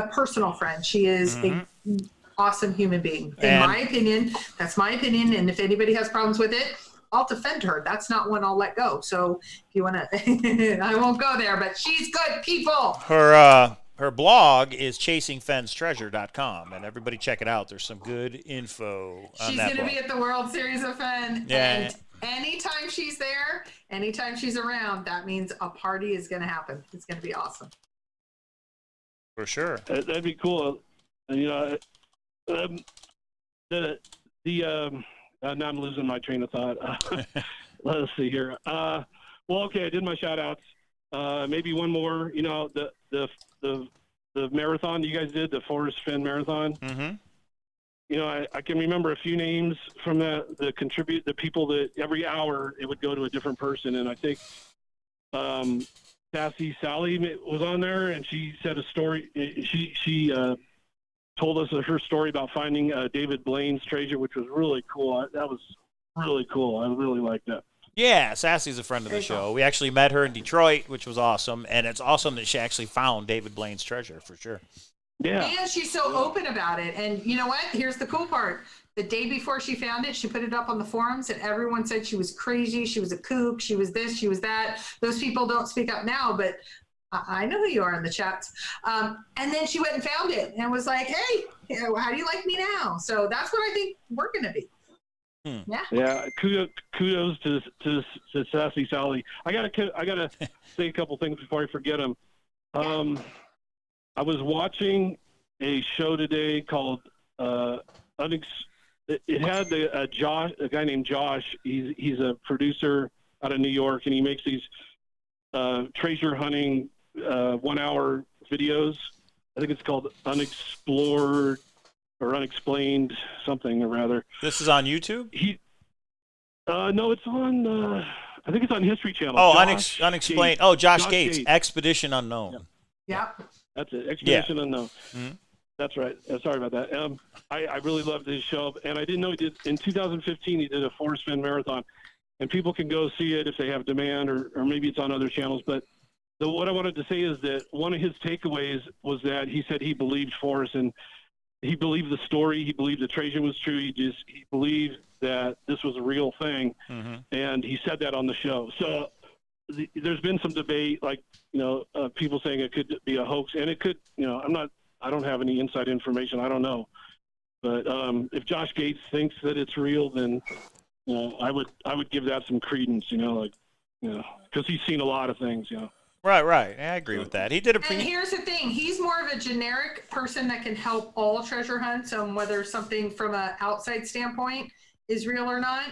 personal friend. She is an awesome human being. My opinion, that's my opinion. And if anybody has problems with it, I'll defend her. That's not one I'll let go. So if you want to, I won't go there, but she's good people. Her blog is chasingfennstreasure.com, and everybody check it out. There's some good info on She's that going to be at the World Series of Fenn. Yeah. And anytime she's there, anytime she's around, that means a party is going to happen. It's going to be awesome. For sure. That'd be cool. Now I'm losing my train of thought. Let's see here. Okay, I did my shout outs. Maybe one more, the marathon you guys did, the Forrest Fenn marathon. I can remember a few names from the people that every hour it would go to a different person. And I think, Sassy Sally was on there, and she said a story. She told us her story about finding David Blaine's treasure, which was really cool. That was really cool. I really liked that. Yeah, Sassy's a friend of the show. We actually met her in Detroit, which was awesome, and it's awesome that she actually found David Blaine's treasure, for sure. Yeah. And she's so open about it. And you know what? Here's the cool part. The day before she found it, she put it up on the forums, and everyone said she was crazy, she was a kook, she was this, she was that. Those people don't speak up now, but I know who you are in the chats. And then she went and found it and was like, hey, how do you like me now? So that's what I think we're going to be. Yeah. Kudos to Sassy Sally. I gotta say a couple things before I forget them. I was watching a show today called it had a guy named Josh. He's a producer out of New York, and he makes these treasure hunting 1 hour videos. I think it's called Unexplored or Unexplained something or rather. This is on YouTube? No, it's on, I think it's on History Channel. Oh, Unexplained. Oh, Josh Gates, Expedition Unknown. Yep. That's it, Expedition Unknown. Mm-hmm. That's right. Sorry about that. I really loved his show, and I didn't know he did. In 2015, he did a Forrest Fenn marathon, and people can go see it if they have demand, or maybe it's on other channels. But what I wanted to say is that one of his takeaways was that he said he believed Forrest, and he believed the story. He believed the treasure was true. He believed that this was a real thing, and he said that on the show. So there's been some debate, like people saying it could be a hoax, and it could. I don't have any inside information. I don't know, but if Josh Gates thinks that it's real, then I would give that some credence. Because he's seen a lot of things. Right. I agree with that. He did And here's the thing: he's more of a generic person that can help all treasure hunts on whether something from an outside standpoint is real or not.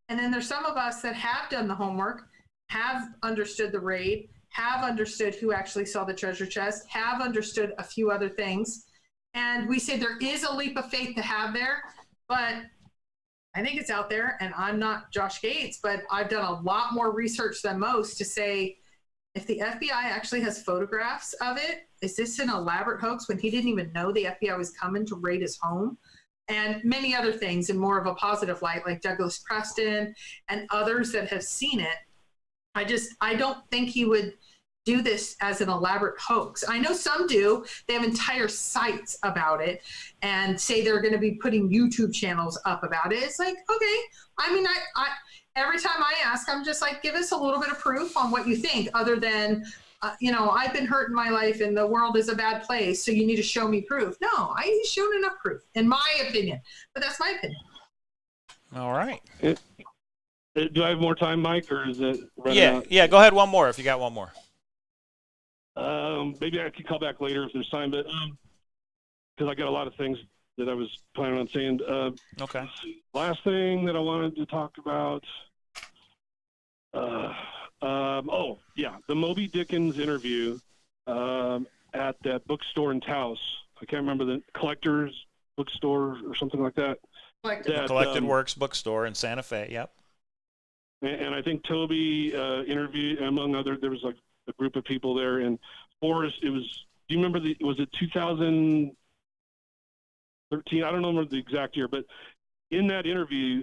And then there's some of us that have done the homework, have understood the raid, have understood who actually saw the treasure chest, have understood a few other things. And we say there is a leap of faith to have there, but I think it's out there, and I'm not Josh Gates, but I've done a lot more research than most to say, if the FBI actually has photographs of it, is this an elaborate hoax when he didn't even know the FBI was coming to raid his home? And many other things in more of a positive light, like Douglas Preston and others that have seen it. I don't think he would do this as an elaborate hoax. I know some do. They have entire sites about it and say they're going to be putting YouTube channels up about it. It's like, okay. I mean, I every time I ask, I'm just like, give us a little bit of proof on what you think, other than, I've been hurt in my life and the world is a bad place, so you need to show me proof. No, he's shown enough proof, in my opinion. But that's my opinion. All right. Do I have more time, Mike, or is it running out? Yeah. Go ahead, one more if you got one more. Maybe I could call back later if there's time, but because I got a lot of things that I was planning on saying. Okay. Last thing that I wanted to talk about. The Moby Dickens interview at that bookstore in Taos. I can't remember the Collector's Bookstore or something like that. Collected Works Bookstore in Santa Fe. Yep. And I think Toby interviewed, among other. There was like a group of people there, and Forrest. It was. Do you remember was it 2013? I don't remember the exact year, but in that interview,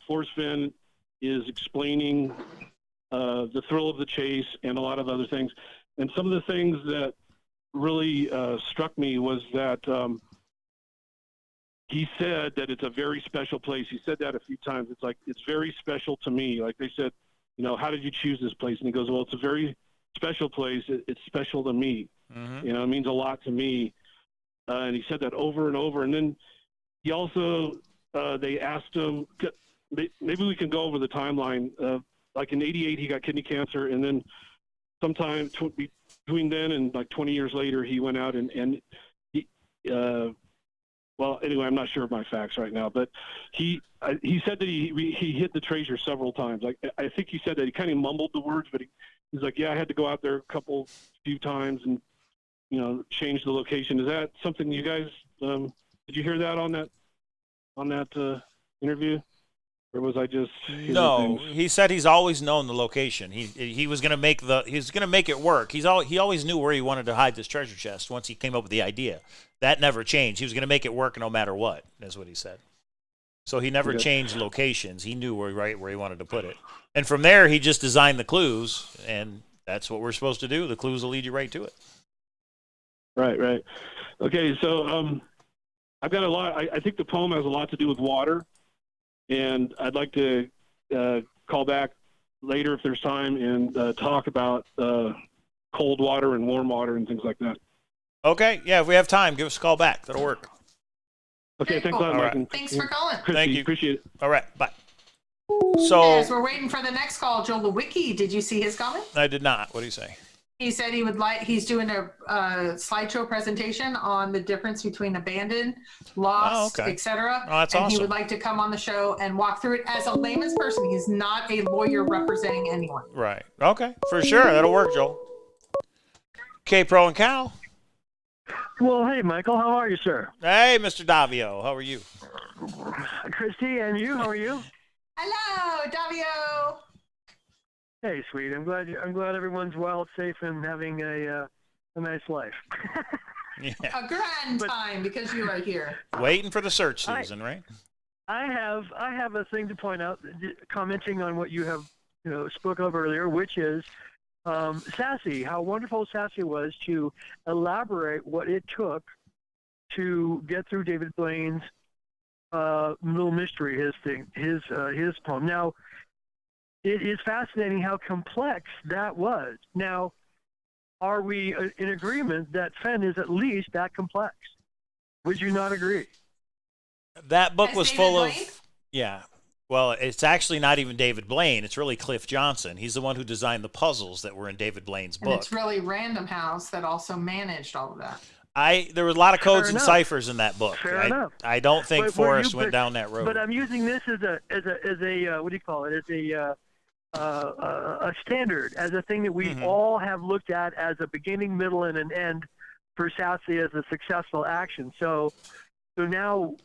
Forrest Fenn is explaining the thrill of the chase and a lot of other things. And some of the things that really struck me was that he said that it's a very special place. He said that a few times. It's like, it's very special to me. Like they said, how did you choose this place? And he goes, well, it's a very special place. It's special to me. Mm-hmm. It means a lot to me. And he said that over and over. And then he also, they asked him, maybe we can go over the timeline. Like in '88, he got kidney cancer. And then sometime between then and like 20 years later, he went out and he, well, anyway, I'm not sure of my facts right now, but he said that he hit the treasure several times. Like, I think he said that he kind of mumbled the words, but he's like, yeah, I had to go out there a few times and, change the location. Is that something you guys, did you hear that on that interview? Or was I just No? He said he's always known the location. He was going to make it work. He always knew where he wanted to hide this treasure chest once he came up with the idea. That never changed. He was going to make it work no matter what. That's what he said. So he never changed locations. He knew where he wanted to put it. And from there, he just designed the clues, and that's what we're supposed to do. The clues will lead you right to it. Right. Okay, so I've got a lot. I think the poem has a lot to do with water. And I'd like to call back later if there's time and talk about cold water and warm water and things like that. Okay. Yeah, if we have time, give us a call back. That'll work. Okay, thanks a lot, Mike. Right. Thanks for calling. Christy, Thank you. Appreciate it. All right, bye. So As we're waiting for the next call, Joe Lewicki, did you see his comment? I did not. What do you say? He said he's doing a slideshow presentation on the difference between abandoned, lost, etc. Oh, that's and awesome. He would like to come on the show and walk through it as a layman's person. He's not a lawyer representing anyone. Right. Okay. For sure. That'll work, Joel. K-Pro and Cal. Well, hey, Michael. How are you, sir? Hey, Mr. Davio. How are you? Christy, and you? How are you? Hello, Davio. Hey, sweet. I'm glad everyone's well, safe, and having a nice life. Yeah. A grand time because you are here. Waiting for the search season, right? I have a thing to point out, commenting on what you have spoke of earlier, which is Sassy. How wonderful Sassy was to elaborate what it took to get through David Blaine's little mystery, his poem. Now, it is fascinating how complex that was. Now, are we in agreement that Fenn is at least that complex? Would you not agree? That book was David full Blaine? of, yeah. Well, it's actually not even David Blaine. It's really Cliff Johnson. He's the one who designed the puzzles that were in David Blaine's And book. it's really Random House that also managed all of that. There were a lot of codes and enough. ciphers in that book. Fair enough. I don't think But Forrest went down that road. But I'm using this as a what do you call it? As a standard, as a thing that we all have looked at as a beginning, middle, and an end for Sassy as a successful action. So now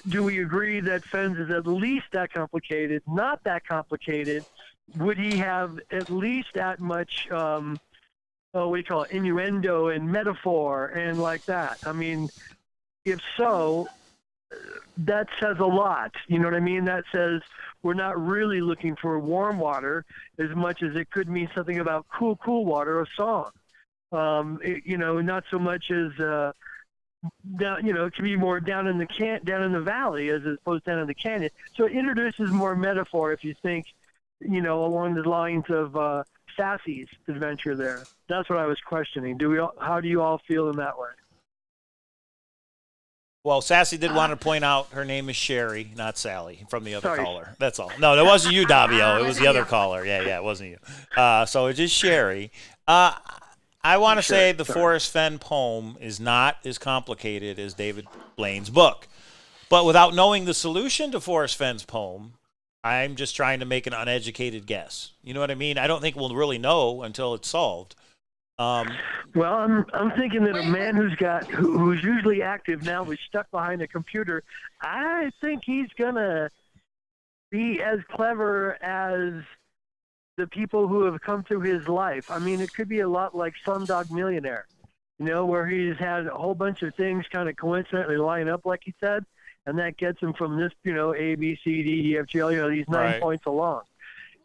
do we agree that Fenn's is at least that complicated? Not that complicated. Would he have at least that much, what do you call it, innuendo and metaphor and like that? I mean, if so, that says a lot. You know what I mean? That says we're not really looking for warm water as much as it could mean something about cool water, a song. Not so much as down, it can be more down in the valley as opposed to down in the canyon. So it introduces more metaphor if you think, along the lines of Sassy's adventure there. That's what I was questioning. How do you all feel in that way? Well, Sassy did want to point out her name is Sherry, not Sally, from the other caller. That's all. No, that wasn't you, Davio. It was the other caller. Yeah, it wasn't you. So it's just Sherry. I want to say the Forrest Fenn poem is not as complicated as David Blaine's book. But without knowing the solution to Forrest Fenn's poem, I'm just trying to make an uneducated guess. You know what I mean? I don't think we'll really know until it's solved. Well, I'm thinking that a man who's usually active now is stuck behind a computer. I think he's gonna be as clever as the people who have come through his life. I mean, it could be a lot like Slumdog Millionaire, where he's had a whole bunch of things kind of coincidentally line up, like he said, and that gets him from this, A, B, C, D, E, F, G, L, these 9 points along.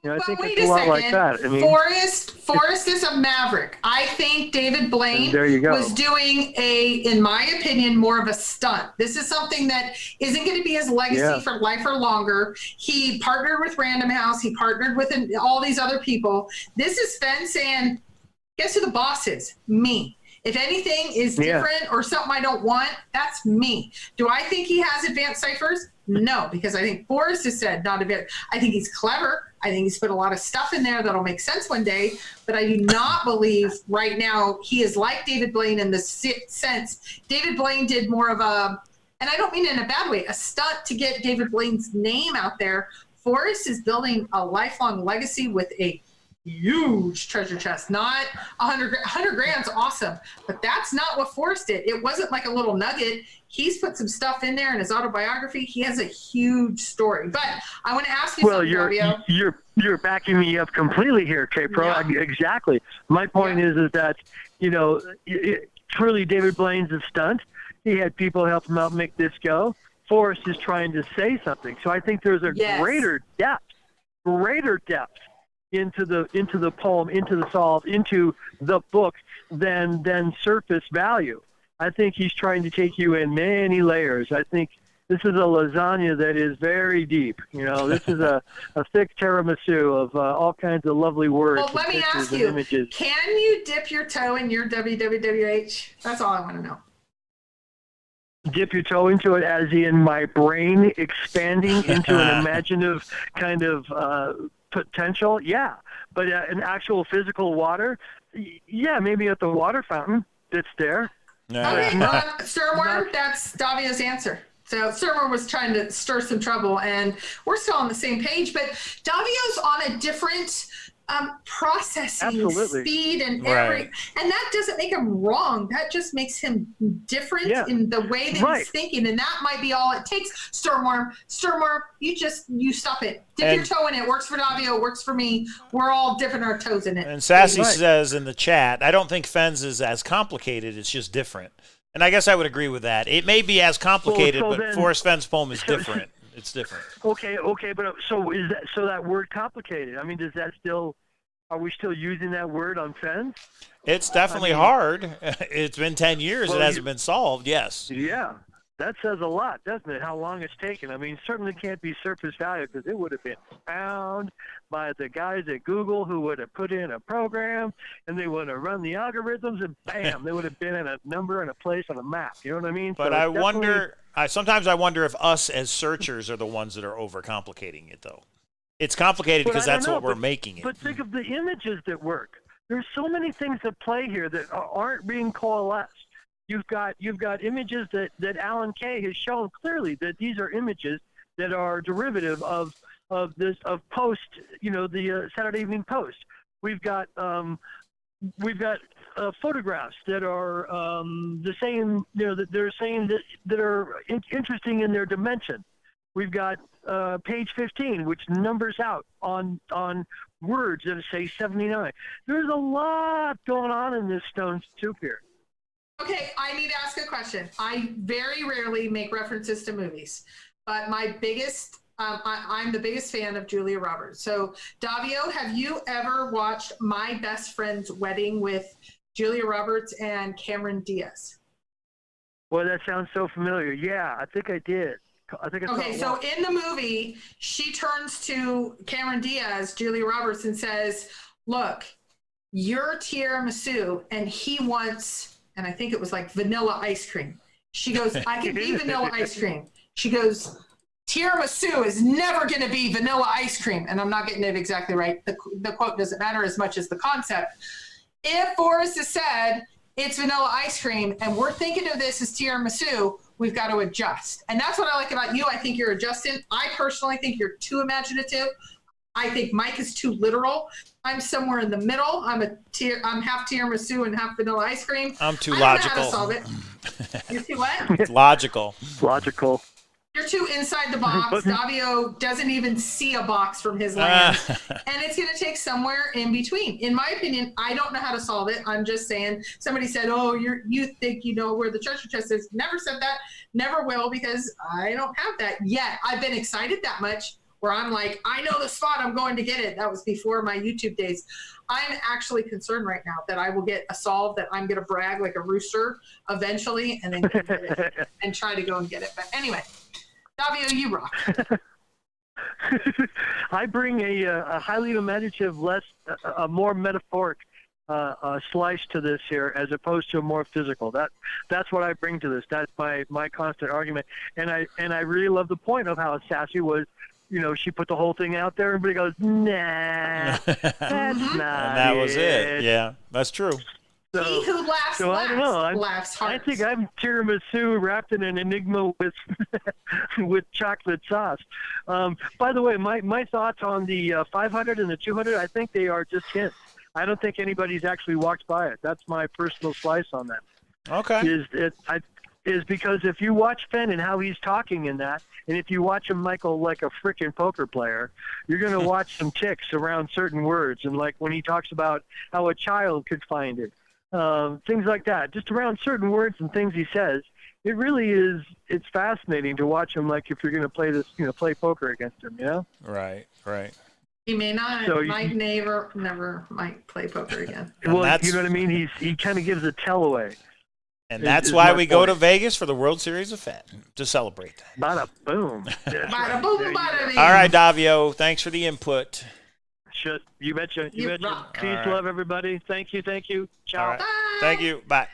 I think it's a lot like that. I mean, Forrest is a maverick. I think David Blaine was doing in my opinion, more of a stunt. This is something that isn't going to be his legacy for life or longer. He partnered with Random House. He partnered with all these other people. This is Fenn saying, guess who the boss is? Me. If anything is different or something I don't want, that's me. Do I think he has advanced ciphers? No, because I think Forrest has said not advanced. I think he's clever. I think he's put a lot of stuff in there that'll make sense one day, but I do not believe right now he is like David Blaine in the sense. David Blaine did more of and I don't mean in a bad way, a stunt to get David Blaine's name out there. Forrest is building a lifelong legacy with a huge treasure chest, not 100 grand's awesome, but that's not what Forrest did. It wasn't like a little nugget. He's put some stuff in there in his autobiography. He has a huge story. But I want to ask you something, Davio. You're backing me up completely here, K-Pro. Yeah. Exactly. My point is that, truly David Blaine's a stunt. He had people help him out make this go. Forrest is trying to say something. So I think there's a greater depth into the poem, into the solve, into the book than surface value. I think he's trying to take you in many layers. I think this is a lasagna that is very deep. This is a thick tiramisu of all kinds of lovely words. Well, let me ask you, can you dip your toe in your WWWH? That's all I want to know. Dip your toe into it as in my brain expanding into an imaginative kind of potential, but an actual physical water, maybe at the water fountain that's there. Okay, Sturmworm, that's Davio's answer. So Sturmworm was trying to stir some trouble, and we're still on the same page, but Davio's on a different processing speed and and that doesn't make him wrong. That just makes him different in the way that he's thinking, and that might be all it takes. Sturmworm, you stop it. Dip your toe in it. Works for Davio, it works for me. We're all dipping our toes in it. And Sassy says in the chat, I don't think Fenn's is as complicated, it's just different. And I guess I would agree with that. It may be as complicated, but Forrest Fenn's poem is different. It's different. Okay, but so is that word complicated? I mean, does that still? Are we still using that word on Fenn? It's definitely hard. It's been 10 years. It hasn't been solved. Yes. Yeah, that says a lot, doesn't it? How long it's taken. I mean, certainly can't be surface value because it would have been found by the guys at Google who would have put in a program and they would have run the algorithms and bam, they would have been in a number and a place on a map. You know what I mean? But sometimes I wonder if us as searchers are the ones that are overcomplicating it, though. It's complicated because that's what we're making it. But think of the images that work. There's so many things at play here that aren't being coalesced. You've got images that Alan Kay has shown clearly that these are images that are derivative of Post, the Saturday Evening Post. We've got we've got photographs that are the same, that they're saying that are interesting in their dimension. We've got page 15, which numbers out on words that say 79. There's a lot going on in this stone soup here. Okay, I need to ask a question. I very rarely make references to movies, but my biggest, I'm the biggest fan of Julia Roberts. So, Davio, have you ever watched My Best Friend's Wedding with Julia Roberts and Cameron Diaz? Well, that sounds so familiar. Yeah, I think I did. Okay, so in the movie, she turns to Cameron Diaz, Julia Roberts, and says, look, you're tiramisu, and he wants, and I think it was like vanilla ice cream. She goes, I can be vanilla ice cream. She goes, tiramisu is never going to be vanilla ice cream. And I'm not getting it exactly right. The quote doesn't matter as much as the concept. If Forrest has said it's vanilla ice cream and we're thinking of this as tiramisu, we've got to adjust. And that's what I like about you. I think you're adjusting. I personally think you're too imaginative. I think Mike is too literal. I'm somewhere in the middle. I'm half tiramisu and half vanilla ice cream. I'm too I logical. don't know how to solve it. You're too what? Logical. Logical. You're too inside the box. Davio doesn't even see a box from his land. And it's going to take somewhere in between. In my opinion, I don't know how to solve it. I'm just saying, somebody said, oh, you think you know where the treasure chest is. Never said that. Never will, because I don't have that yet. I've been excited that much where I'm like, I know the spot, I'm going to get it. That was before my YouTube days. I'm actually concerned right now that I will get a solve that I'm going to brag like a rooster eventually and then get it and try to go and get it. But anyway, Davio, you rock. I bring a highly imaginative, a more metaphoric slice to this here, as opposed to a more physical. That's what I bring to this. That's my constant argument. And I really love the point of how Sassy was. She put the whole thing out there. Everybody goes, nah, that's not. And that was it. Yeah, that's true. So, he who laughs, so laughs, I don't know. laughs hard. I think I'm tiramisu wrapped in an enigma with chocolate sauce. By the way, my thoughts on the 500 and the 200, I think they are just hints. I don't think anybody's actually walked by it. That's my personal slice on that. Okay. Is because if you watch Fenn and how he's talking in that, and if you watch him, Michael, like a frickin' poker player, you're going to watch some ticks around certain words. And like when he talks about how a child could find it, things like that, just around certain words and things he says, it really is, it's fascinating to watch him, like if you're going to play this, play poker against him, Right. He may not. So Mike never might play poker again. Well, you know what I mean? He kind of gives a tell away. And that's why we go to Vegas for the World Series of Fenn, to celebrate. Bada boom. Bada boom, bada bing. All right, Davio, thanks for the input. You betcha. You betcha. rock. Peace, love, everybody. Thank you. Ciao. All right. Bye. Thank you. Bye.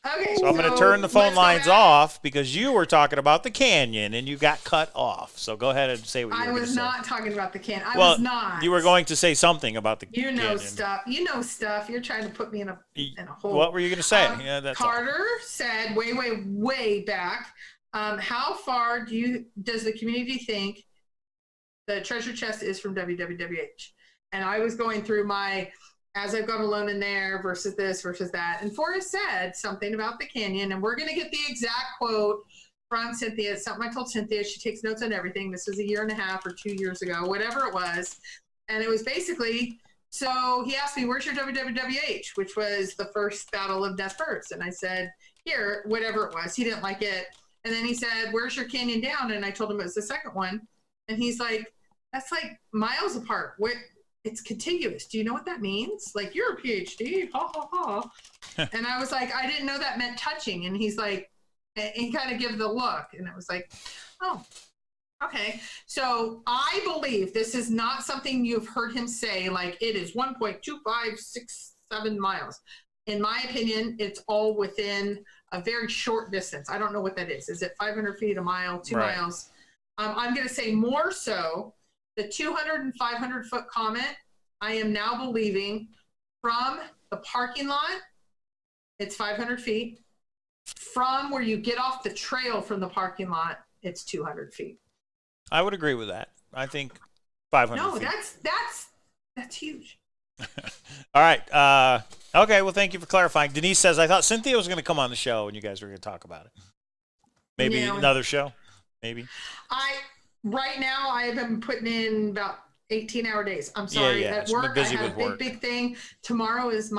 Okay, So I'm going to turn the phone let's go lines back. off because you were talking about the canyon and you got cut off. So go ahead and say what you were I going to was say. not talking about the canyon. I Well, was not. you were going to say something about the You know canyon. stuff. You know stuff. You're trying to put me in a hole. What were you going to say? Yeah, That's all. Carter said way back. How far does the community think the treasure chest is from WWWH? And I was going through as I've gone alone in there versus this versus that. And Forrest said something about the canyon, and we're going to get the exact quote from Cynthia. It's something I told Cynthia. She takes notes on everything. This was 1.5 years or 2 years ago, whatever it was. And it was basically, so he asked me, where's your WWWH, which was the first Battle of Death Birds. And I said, here, whatever it was. He didn't like it. And then he said, where's your canyon down? And I told him it was the second one. And he's like, that's like miles apart. It's contiguous. Do you know what that means? Like, you're a PhD, ha, ha, ha. And I was like, I didn't know that meant touching. And he's like, and he kind of gave the look. And it was like, oh, okay. So I believe this is not something you've heard him say, like it is 1.2567 miles. In my opinion, it's all within a very short distance. I don't know what that is. Is it 500 feet, a mile, 2 Right. miles? I'm going to say more so. The 200 and 500 foot comment, I am now believing from the parking lot, it's 500 feet. From where you get off the trail from the parking lot, it's 200 feet. I would agree with that. I think 500 No, feet. that's huge. All right. Okay, well, thank you for clarifying. Denise says, I thought Cynthia was going to come on the show and you guys were going to talk about it. Maybe another show? Maybe? Right now, I have been putting in about 18-hour days. I'm sorry. Yeah. At work, busy I have with a work. big thing. Tomorrow is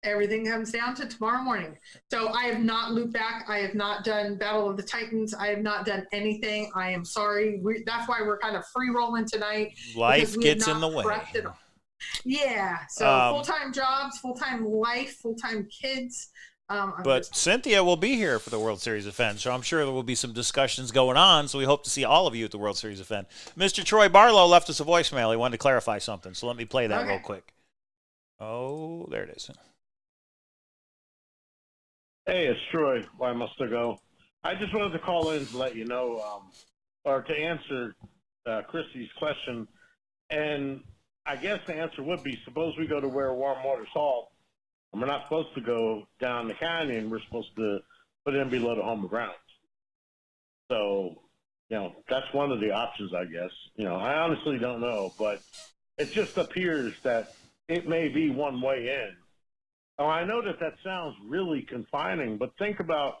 everything comes down to tomorrow morning. So I have not looped back. I have not done Battle of the Titans. I have not done anything. I am sorry. That's why we're kind of free rolling tonight. Life gets in the way. Yeah. So full-time jobs, full-time life, full-time kids. But Cynthia will be here for the World Series of Fenn, so I'm sure there will be some discussions going on, so we hope to see all of you at the World Series of Fenn. Mr. Troy Barlow left us a voicemail. He wanted to clarify something, so let me play that real quick. Oh, there it is. Hey, it's Troy. Why must I go? I just wanted to call in to let you know, or to answer Christy's question, and I guess the answer would be, suppose we go to where warm water's halt, and we're not supposed to go down the canyon. We're supposed to put it in below the home of ground. So, that's one of the options, I guess. I honestly don't know, but it just appears that it may be one way in. Oh, I know that sounds really confining, but think about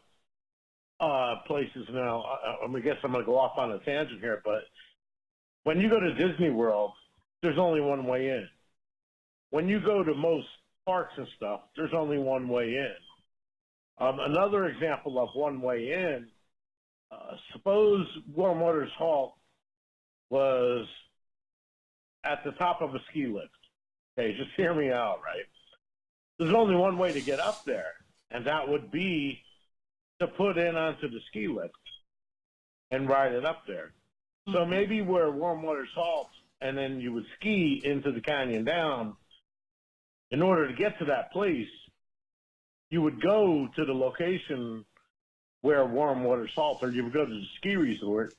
places now. I guess I'm going to go off on a tangent here, but when you go to Disney World, there's only one way in. When you go to most parks and stuff, there's only one way in. Another example of one way in, suppose Warm Waters Halt was at the top of a ski lift. Okay, just hear me out, right? There's only one way to get up there, and that would be to put in onto the ski lift and ride it up there. So maybe where Warm Waters Halt, and then you would ski into the canyon down. In order to get to that place, you would go to the location where Warm Waters Halt, or you would go to the ski resort,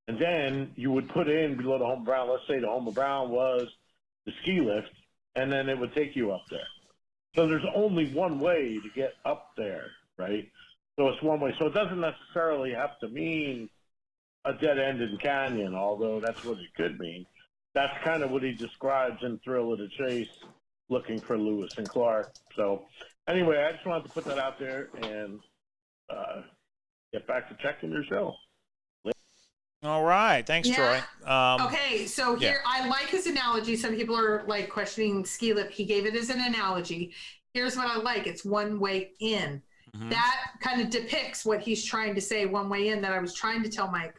and then you would put in below the home of ground. Let's say the home of ground was the ski lift, and then it would take you up there. So there's only one way to get up there, right? So it's one way. So it doesn't necessarily have to mean a dead-ended canyon, although that's what it could mean. That's kind of what he describes in Thrill of the Chase, looking for Lewis and Clark. So anyway, I just wanted to put that out there and get back to checking your show. All right. Thanks, Troy. Okay, so here, I like his analogy. Some people are like questioning ski lift. He gave it as an analogy. Here's what I like. It's one way in. Mm-hmm. That kind of depicts what he's trying to say, one way in, that I was trying to tell Mike.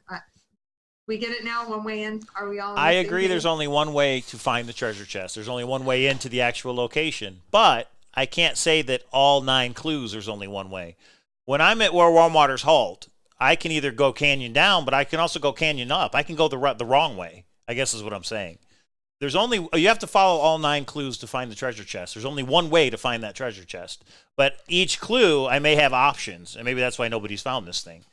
We get it now, one way in? Are we all I agree there's only one way to find the treasure chest. There's only one way into the actual location. But I can't say that all 9 clues there's only one way. When I'm at where Warm Waters Halt, I can either go canyon down, but I can also go canyon up. I can go the wrong way, I guess is what I'm saying. You have to follow all 9 clues to find the treasure chest. There's only one way to find that treasure chest. But each clue, I may have options, and maybe that's why nobody's found this thing.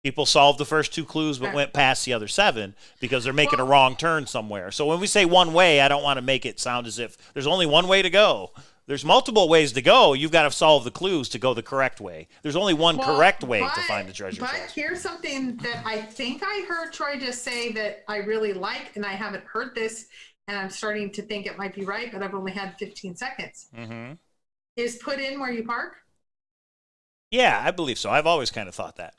People solved the first 2 clues but went past the other 7 because they're making a wrong turn somewhere. So when we say one way, I don't want to make it sound as if there's only one way to go. There's multiple ways to go. You've got to solve the clues to go the correct way. There's only one correct way to find the treasure chest. But here's something that I think I heard Troy just say that I really like, and I haven't heard this, and I'm starting to think it might be right, but I've only had 15 seconds. Mm-hmm. Is put in where you park? Yeah, I believe so. I've always kind of thought that.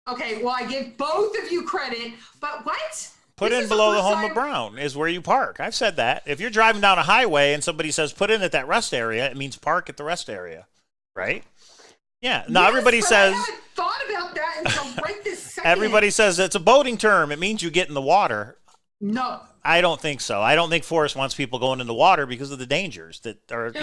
Okay, well, I give both of you credit, but what? Put in below the home of Brown is where you park. I've said that. If you're driving down a highway and somebody says put in at that rest area, it means park at the rest area, right? Yeah. Now everybody says. I haven't thought about that until right this second. Everybody says it's a boating term. It means you get in the water. No. I don't think so. I don't think Forrest wants people going in the water because of the dangers that are,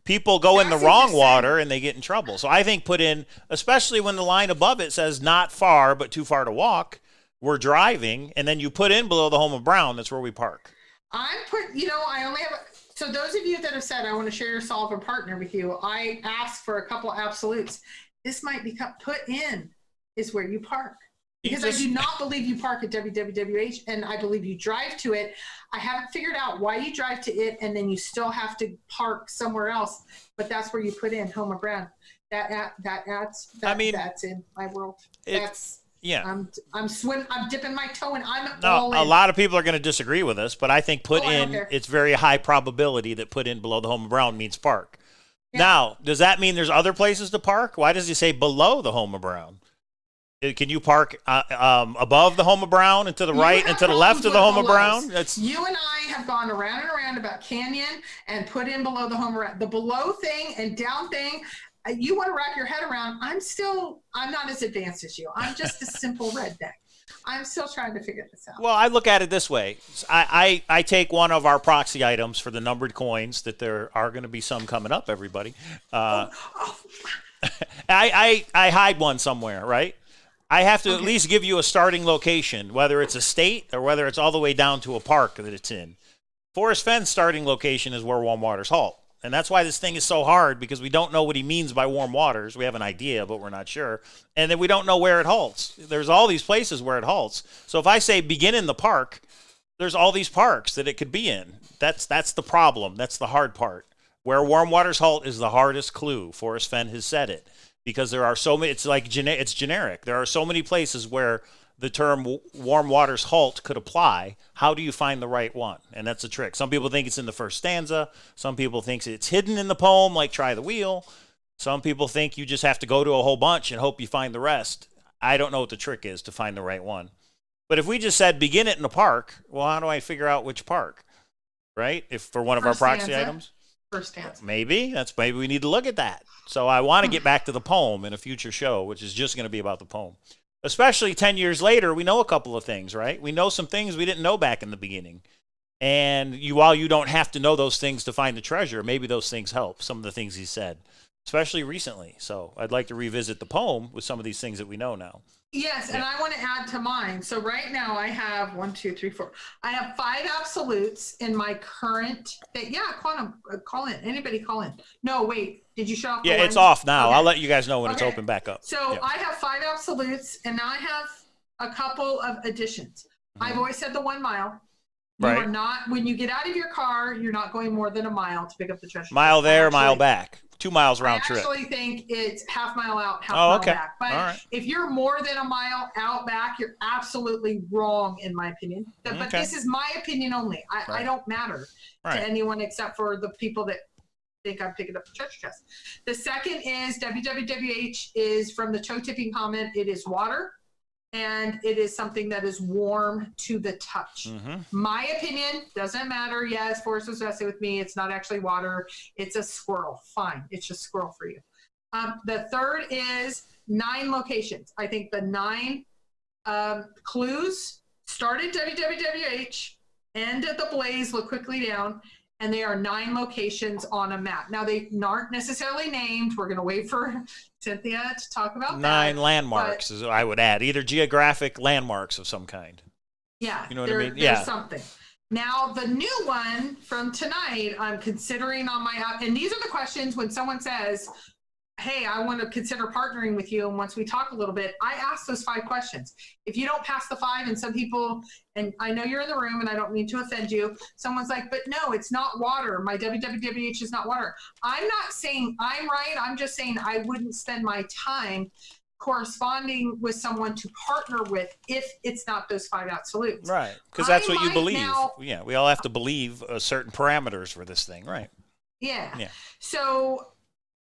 people go in the wrong water and they get in trouble. So I think put in, especially when the line above it says not far but too far to walk. We're driving, and then you put in below the home of Brown. That's where we park. I only have, so those of you that have said, I want to share your solve and partner with you, I asked for a couple absolutes. This might be put in is where you park. Because I do not believe you park at WWWH, and I believe you drive to it. I haven't figured out why you drive to it, and then you still have to park somewhere else, but that's where you put in home of Brown. That's in my world. Yeah. I'm dipping my toe and I'm No, all in. a lot of people are going to disagree with us, but I think I don't care. it's very high probability that put in below the home of brown means park. Yeah. Now, does that mean there's other places to park? Why does he say below the home of brown? Can you park above the home of brown and to the right and to the left of the home of brown? That's You and I have gone around and around about canyon and put in below the home around the below thing and down thing. You want to wrap your head around. I'm not as advanced as you. I'm just a simple redneck. I'm still trying to figure this out. Well, I look at it this way. I take one of our proxy items for the numbered coins that there are going to be some coming up, everybody. I hide one somewhere, right? I have to at least give you a starting location, whether it's a state or whether it's all the way down to a park that it's in. Forrest Fenn's starting location is where warm waters halt. And that's why this thing is so hard, because we don't know what he means by warm waters. We have an idea, but we're not sure. And then we don't know where it halts. There's all these places where it halts. So if I say begin in the park, there's all these parks that it could be in. That's the problem. That's the hard part. Where warm waters halt is the hardest clue. Forrest Fenn has said it. Because there are so many, it's generic. There are so many places where the term warm waters halt could apply. How do you find the right one? And that's a trick. Some people think it's in the first stanza. Some people think it's hidden in the poem, like Try the Wheel. Some people think you just have to go to a whole bunch and hope you find the rest. I don't know what the trick is to find the right one. But if we just said begin it in a park, well, how do I figure out which park? Right? If for one of our proxy items? First stanza. Maybe we need to look at that. So I want to get back to the poem in a future show, which is just going to be about the poem. Especially 10 years later, we know a couple of things, right? We know some things we didn't know back in the beginning. And while you don't have to know those things to find the treasure, maybe those things help, some of the things he said, especially recently. So I'd like to revisit the poem with some of these things that we know now. Yes, and I want to add to mine. So right now I have 1, 2, 3, 4. I have 5 absolutes in my current. Quantum, call in. Anybody call in? No, wait. Did you shut off? Yeah, it's off now. Okay. I'll let you guys know when it's open back up. So I have 5 absolutes, and now I have a couple of additions. I've always said the 1 mile. You are not, when you get out of your car, you're not going more than a mile to pick up the treasure. Mile there, mile back. 2 miles round trip. I actually think it's half mile out, half mile back. But right. If you're more than a mile out back, you're absolutely wrong, in my opinion. But this is my opinion only. I don't matter to anyone except for the people that think I'm picking up the treasure chest. The second is WWWH is from the toe tipping comment. It is water. And it is something that is warm to the touch. My opinion, doesn't matter. Yes, Forrest was messing with me. It's not actually water. It's a squirrel. Fine. It's just squirrel for you. The third is 9 locations. I think the 9 clues start at WWWH, end at the blaze, look quickly down, and they are 9 locations on a map. Now, they aren't necessarily named. We're going to wait for Cynthia to talk about 9 landmarks, as I would add, either geographic landmarks of some kind. Yeah, you know what I mean? There's something. Now, the new one from tonight, I'm considering on my app, and these are the questions when someone says, hey, I want to consider partnering with you. And once we talk a little bit, I ask those 5 questions. If you don't pass the 5, and some people, and I know you're in the room and I don't mean to offend you, someone's like, but no, it's not water. My WWWH is not water. I'm not saying I'm right. I'm just saying I wouldn't spend my time corresponding with someone to partner with if it's not those 5 absolutes. Right. Because that's what you believe. Yeah. We all have to believe certain parameters for this thing. Right. Yeah. So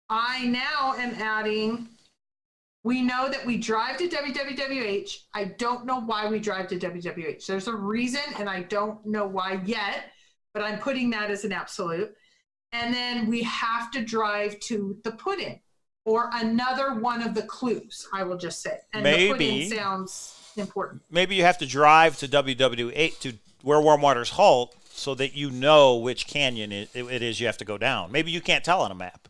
I now am adding, we know that we drive to WWWH. I don't know why we drive to WWH. There's a reason, and I don't know why yet, but I'm putting that as an absolute. And then we have to drive to the put-in, or another one of the clues, I will just say. And the put-in sounds important. Maybe you have to drive to WWH, to where warm waters halt, so that you know which canyon it is you have to go down. Maybe you can't tell on a map.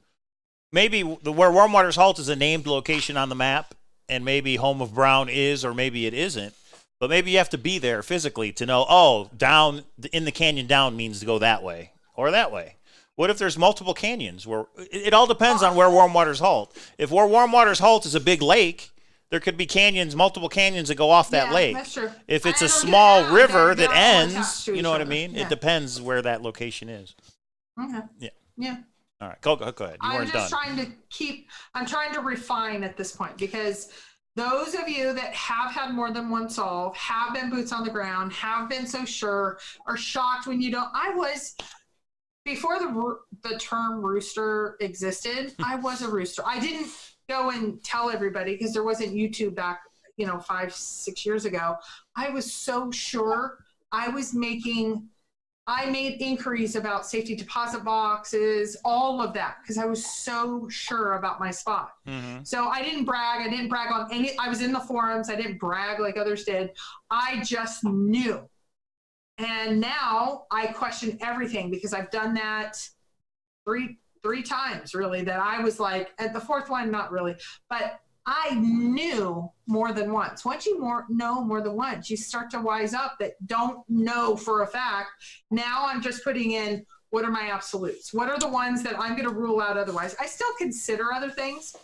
Maybe where warm waters halt is a named location on the map, and maybe home of brown is, or maybe it isn't. But maybe you have to be there physically to know, oh, down in the canyon down means to go that way or that way. What if there's multiple canyons? Where it all depends on where warm waters halt. If where warm waters halt is a big lake, there could be canyons, multiple canyons that go off that lake. That's true. If it's a small river that ends, you know what I mean? It depends where that location is. Okay. Yeah. All right, go ahead. You weren't done. I'm trying to refine at this point, because those of you that have had more than one solve, have been boots on the ground, have been so sure, are shocked when you don't. I was, before the term rooster existed, I was a rooster. I didn't go and tell everybody because there wasn't YouTube back, 5-6 years ago. I was so sure. I made inquiries about safety deposit boxes, all of that, because I was so sure about my spot. Mm-hmm. So I didn't brag. I didn't brag on any. I was in the forums. I didn't brag like others did. I just knew. And now I question everything because I've done that three times, really, that I was like, at the fourth one, not really, but I knew more than once. Once you know more than once, you start to wise up that don't know for a fact. Now I'm just putting in, what are my absolutes? What are the ones that I'm going to rule out otherwise? I still consider other things.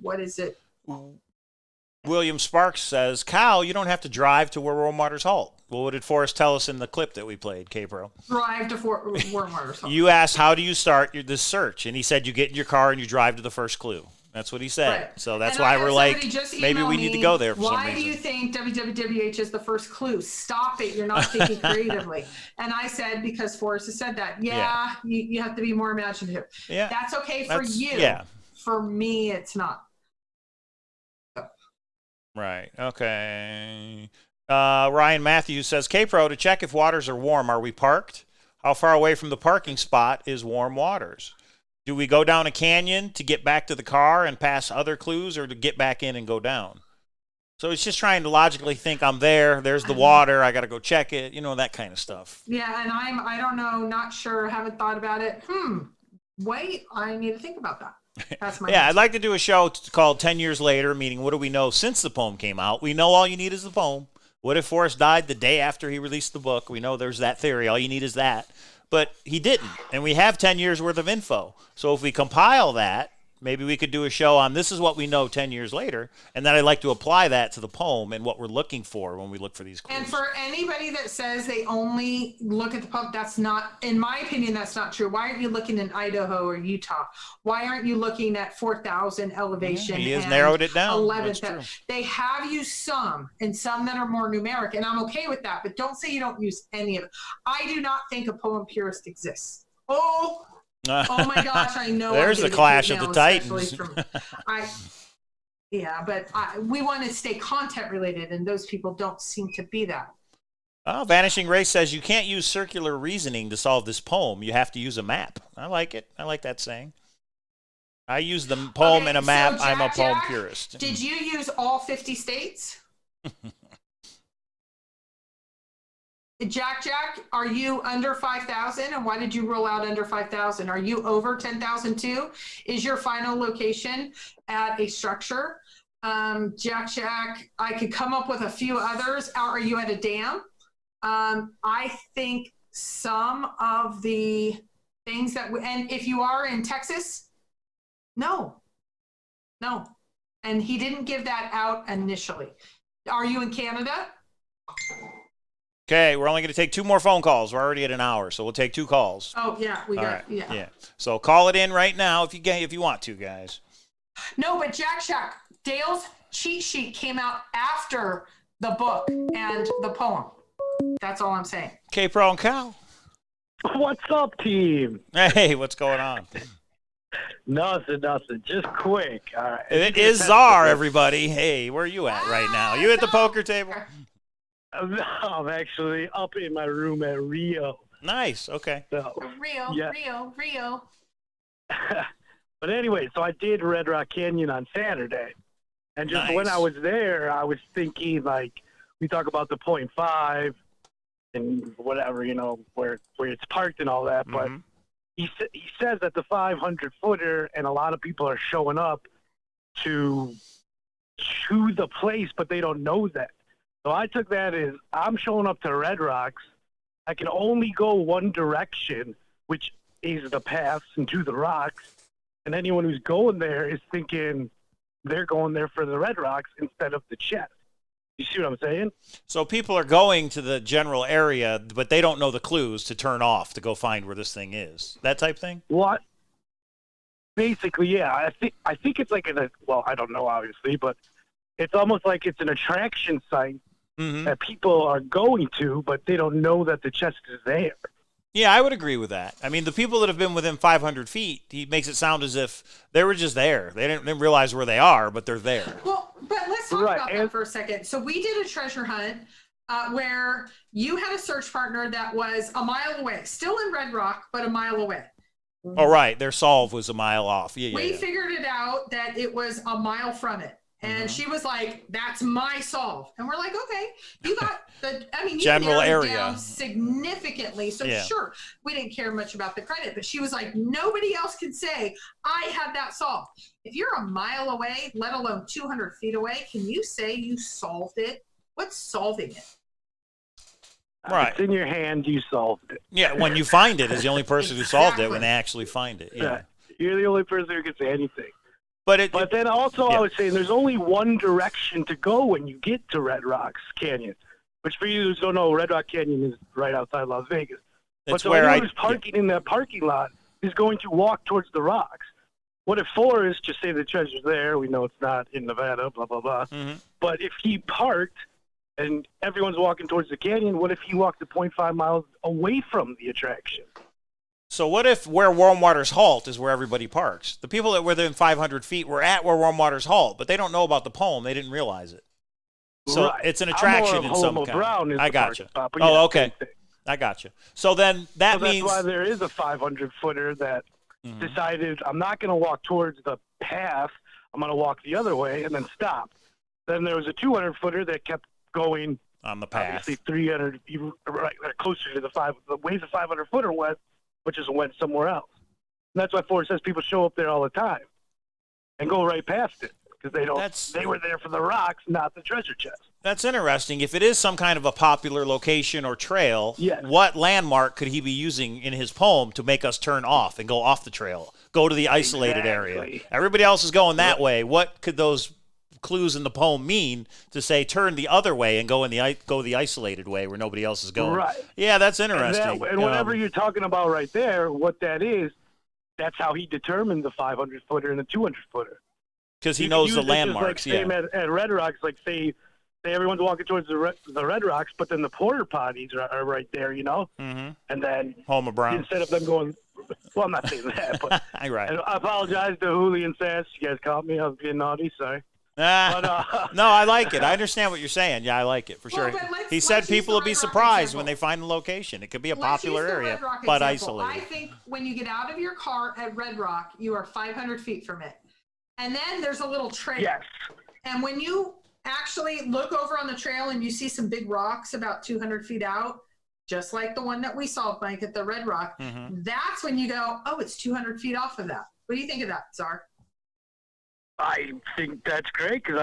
What is it? William Sparks says, Cal, you don't have to drive to where warm waters halt. Well, what did Forrest tell us in the clip that we played, K-Pro? Drive to warm waters halt. You asked, how do you start this search? And he said, you get in your car and you drive to the first clue. That's what he said. Right. So that's And why I we're had like, somebody just maybe email we need to go there for some reason. Why do you think WWWH is the first clue? Stop it. You're not thinking creatively. And I said, because Forrest has said that. Yeah. You have to be more imaginative. Yeah. That's okay for you. Yeah. For me, it's not. Right. Okay. Ryan Matthews says, K-Pro, to check if waters are warm, are we parked? How far away from the parking spot is warm waters? Do we go down a canyon to get back to the car and pass other clues, or to get back in and go down? So it's just trying to logically think, I'm there, there's the water, I got to go check it, that kind of stuff. Yeah, and I don't know, not sure, haven't thought about it. Wait, I need to think about that. That's my I'd like to do a show called 10 Years Later, meaning what do we know since the poem came out? We know all you need is the poem. What if Forrest died the day after he released the book? We know there's that theory. All you need is that. But he didn't, and we have 10 years worth of info. So if we compile that, maybe we could do a show on this is what we know 10 years later, and then I'd like to apply that to the poem and what we're looking for when we look for these clues. And for anybody that says they only look at the poem, that's not, in my opinion, that's not true. Why aren't you looking in Idaho or Utah? Why aren't you looking at 4,000 elevation? He has narrowed it down. 11,000. They have used some, and some that are more numeric, and I'm okay with that, but don't say you don't use any of it. I do not think a poem purist exists. Oh my gosh, I know. There's the clash of the titans. We want to stay content related, and those people don't seem to be that. Oh, Vanishing Race says you can't use circular reasoning to solve this poem. You have to use a map. I like it. I like that saying. I use the poem in a map. So I'm a poem Jack, purist. Did you use all 50 states? Jack, are you under 5,000? And why did you roll out under 5,000? Are you over 10,002? Is your final location at a structure? Jack, I could come up with a few others. Are you at a dam? I think some of the things and if you are in Texas, no. And he didn't give that out initially. Are you in Canada? Okay, we're only going to take 2 more phone calls. We're already at an hour, so we'll take 2 calls. Oh, yeah, Yeah. So call it in right now if you want to, guys. No, but Jack, Dale's cheat sheet came out after the book and the poem. That's all I'm saying. K-Pro and Cal. What's up, team? Hey, what's going on? Nothing. Just quick. It is Czar, everybody. Hey, where are you at right now? You at the poker table? I'm actually up in my room at Rio. Nice. Okay. So, Rio. But anyway, so I did Red Rock Canyon on Saturday. And just when I was there, I was thinking, like, we talk about the 0.5 and whatever, where it's parked and all that. But he says that the 500-footer, and a lot of people are showing up to the place, but they don't know that. So I took that as I'm showing up to Red Rocks. I can only go one direction, which is the paths and to the rocks. And anyone who's going there is thinking they're going there for the Red Rocks instead of the chest. You see what I'm saying? So people are going to the general area, but they don't know the clues to turn off to go find where this thing is. That type thing? What? Basically, yeah. I think it's like I don't know, obviously, but it's almost like it's an attraction site Mm-hmm. that people are going to, but they don't know that the chest is there. Yeah, I would agree with that. I mean, the people that have been within 500 feet, he makes it sound as if they were just there. They didn't realize where they are, but they're there. Well, but let's talk Right, about and- that for a second. So we did a treasure hunt where you had a search partner that was a mile away, still in Red Rock, but a mile away. Oh, right. Their solve was a mile off. Yeah, We yeah. figured it out that it was a mile from it. And she was like, that's my solve. And we're like, okay, you got the, I mean, you General narrowed it area. down significantly. So Yeah. sure, we didn't care much about the credit, but she was like, nobody else can say, I have that solve. If you're a mile away, let alone 200 feet away, can you say you solved it? What's solving it? Right. It's in your hand. You solved it. Yeah, when you find it is the only person who solved it when they actually find it. Yeah. You're the only person who can say anything. But But then also, yeah. I was saying there's only one direction to go when you get to Red Rocks Canyon, which for you who don't know, Red Rock Canyon is right outside Las Vegas. But it's so where anyone I who's parking in that parking lot is going to walk towards the rocks. What if Forrest just say the treasure's there? We know it's not in Nevada, blah, blah, blah. Mhm. But if he parked and everyone's walking towards the canyon, what if he walked the 0.5 miles away from the attraction? So what if where Warm Waters halt is where everybody parks? The people that were within 500 feet were at where Warm Waters halt, but they don't know about the poem. They didn't realize it. So Right. it's an I'm attraction more of in some Homo kind. Brown is I the got parking you. spot, but Oh, yeah, okay. same thing. I got you. So then that So that's means why there is a 500-footer that decided I'm not going to walk towards the path. I'm going to walk the other way and then stop. Then there was a 200-footer that kept going, on the path. obviously 300, right closer to the way the 500-footer went, which is went somewhere else. And that's why Forrest says people show up there all the time and go right past it because they were there for the rocks, not the treasure chest. That's interesting. If it is some kind of a popular location or trail, Yes. what landmark could he be using in his poem to make us turn off and go off the trail, go to the isolated area? Exactly. Everybody else is going that way. What could those clues in the poem mean to say turn the other way and go the isolated way where nobody else is going? Right. Yeah, that's And, interesting. whatever you're talking about right there, what that is, that's how he determined the 500-footer and the 200-footer. Because he You knows can the use this as, landmarks. Like, same Yeah. at Red Rocks, like say everyone's walking towards the Red Rocks, but then the porter potties are right there, you know? Mm-hmm. And then Homer Brown. instead of them going, well, I'm not saying that, but Right. and I apologize to Julian Sass. You guys caught me. I was being naughty. Sorry. Ah, no, I like it. I understand what you're saying. Yeah, I like it for Well, sure. but let's- He said let's use people the will be Red Rock surprised when example. they find the location. It could be a Let's use popular the area, Red Rock but example. isolated. I think when you get out of your car at Red Rock, you are 500 feet from it. And then there's a little trail. Yes. And when you actually look over on the trail and you see some big rocks about 200 feet out, just like the one that we saw, Mike, at the Red Rock, that's when you go, oh, it's 200 feet off of that. What do you think of that, Czar? I think that's great because